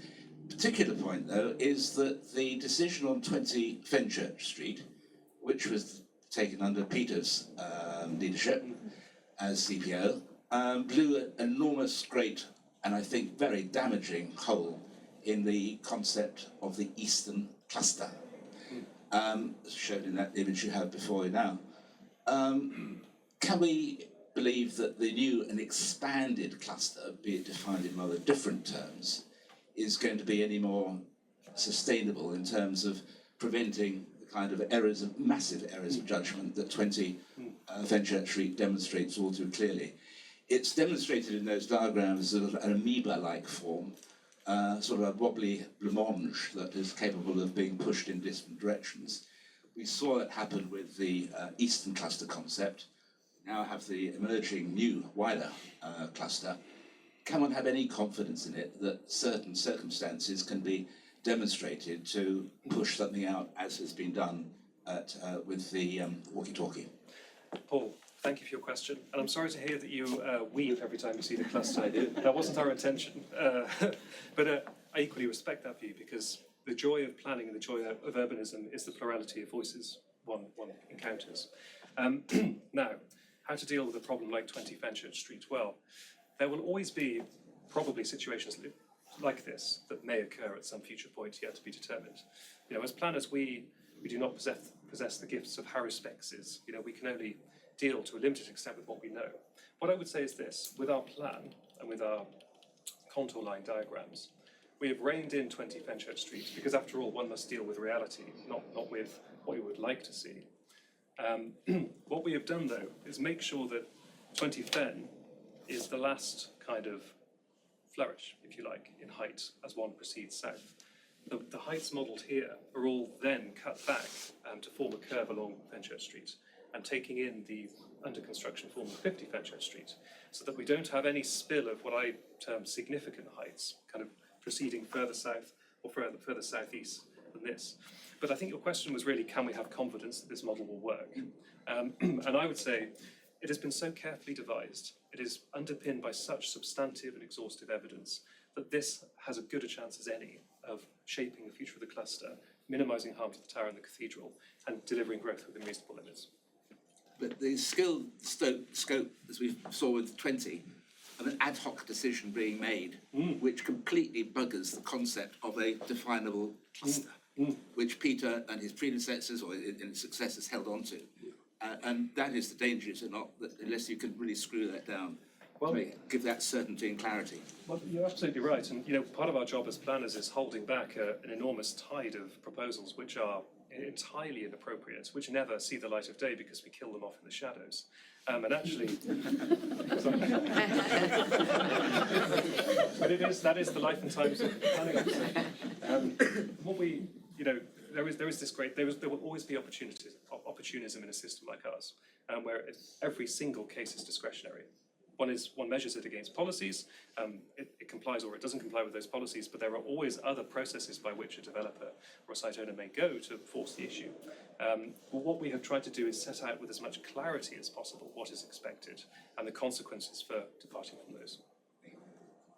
Particular point, though, is that the decision on 20 Gracechurch Street, which was taken under Peter's leadership as CPO, blew an enormous, great, and I think very damaging hole in the concept of the Eastern cluster. Shown in that image you have before you now. Can we believe that the new and expanded cluster, be it defined in rather different terms, is going to be any more sustainable in terms of preventing the kind of massive errors of judgment that 20 Gracechurch Street demonstrates all too clearly? It's demonstrated in those diagrams of an amoeba-like form, sort of a wobbly blancmange that is capable of being pushed in different directions. We saw it happen with the Eastern cluster concept. We now have the emerging new, wider cluster. Can one have any confidence in it that certain circumstances can be demonstrated to push something out as has been done with the walkie-talkie? Paul, thank you for your question. And I'm sorry to hear that you weep every time you see the cluster. That wasn't our intention. But I equally respect that view, because the joy of planning and the joy of urbanism is the plurality of voices one encounters. Now, how to deal with a problem like 20 Gracechurch Street? Well, there will always be probably situations like this that may occur at some future point yet to be determined. You know, as planners, we do not possess the gifts of haruspexes. You know, we can only deal to a limited extent with what we know. What I would say is this: with our plan and with our contour line diagrams, we have reined in 20 Gracechurch Street, because after all, one must deal with reality, not with what we would like to see. What we have done, though, is make sure that 20 Fen is the last kind of flourish, if you like, in height as one proceeds south. The heights modelled here are all then cut back to form a curve along Gracechurch Street, and taking in the under construction form of 50 Gracechurch Street, so that we don't have any spill of what I term significant heights, kind of proceeding further south or further southeast than this. But I think your question was really, can we have confidence that this model will work? And I would say it has been so carefully devised, it is underpinned by such substantive and exhaustive evidence that this has as good a chance as any of shaping the future of the cluster, minimising harm to the tower and the cathedral, and delivering growth within reasonable limits. But the scope, as we saw with 20, of an ad hoc decision being made, which completely buggers the concept of a definable cluster, which Peter and his predecessors or his successors held on to. And that is the danger, is it not, that unless you can really screw that down, give that certainty and clarity. Well, you're absolutely right, and part of our job as planners is holding back an enormous tide of proposals which are entirely inappropriate, which never see the light of day because we kill them off in the shadows. And actually, but that is the life and times of planning officer. What we, there will always be opportunism in a system like ours, where every single case is discretionary. One measures it against policies, it complies or it doesn't comply with those policies, but there are always other processes by which a developer or a site owner may go to force the issue. But what we have tried to do is set out with as much clarity as possible what is expected and the consequences for departing from those.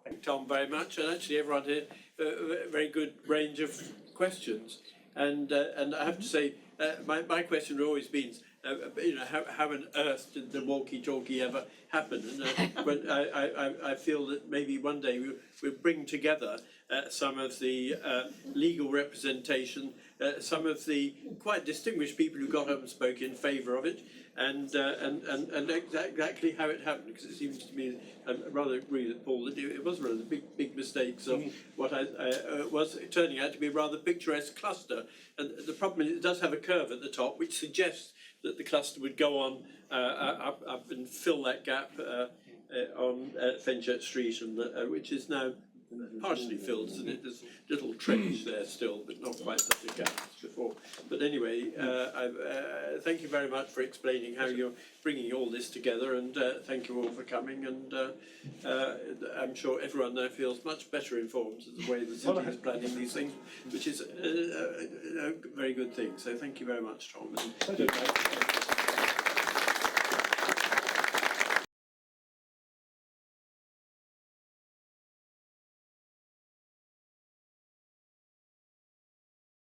Thank you, Tom, very much, and actually everyone here, a very good range of questions. And I have to say, my question has always been, how on earth did the walkie-talkie ever happen? And but I feel that maybe one day we'll bring together some of the legal representation, some of the quite distinguished people who got up and spoke in favour of it, and exactly how it happened, because it seems to me, I rather agree with Paul that it was one of the big mistakes of what was turning out to be a rather picturesque cluster. And the problem is it does have a curve at the top which suggests that the cluster would go on up and fill that gap on Fenchurch Street, and which is now partially filled, so there's little trench there still, but not quite such a gap as before. But anyway, thank you very much for explaining how you're bringing all this together, and thank you all for coming, and I'm sure everyone now feels much better informed of the way the city is planning these things, which is a very good thing. So thank you very much, Tom.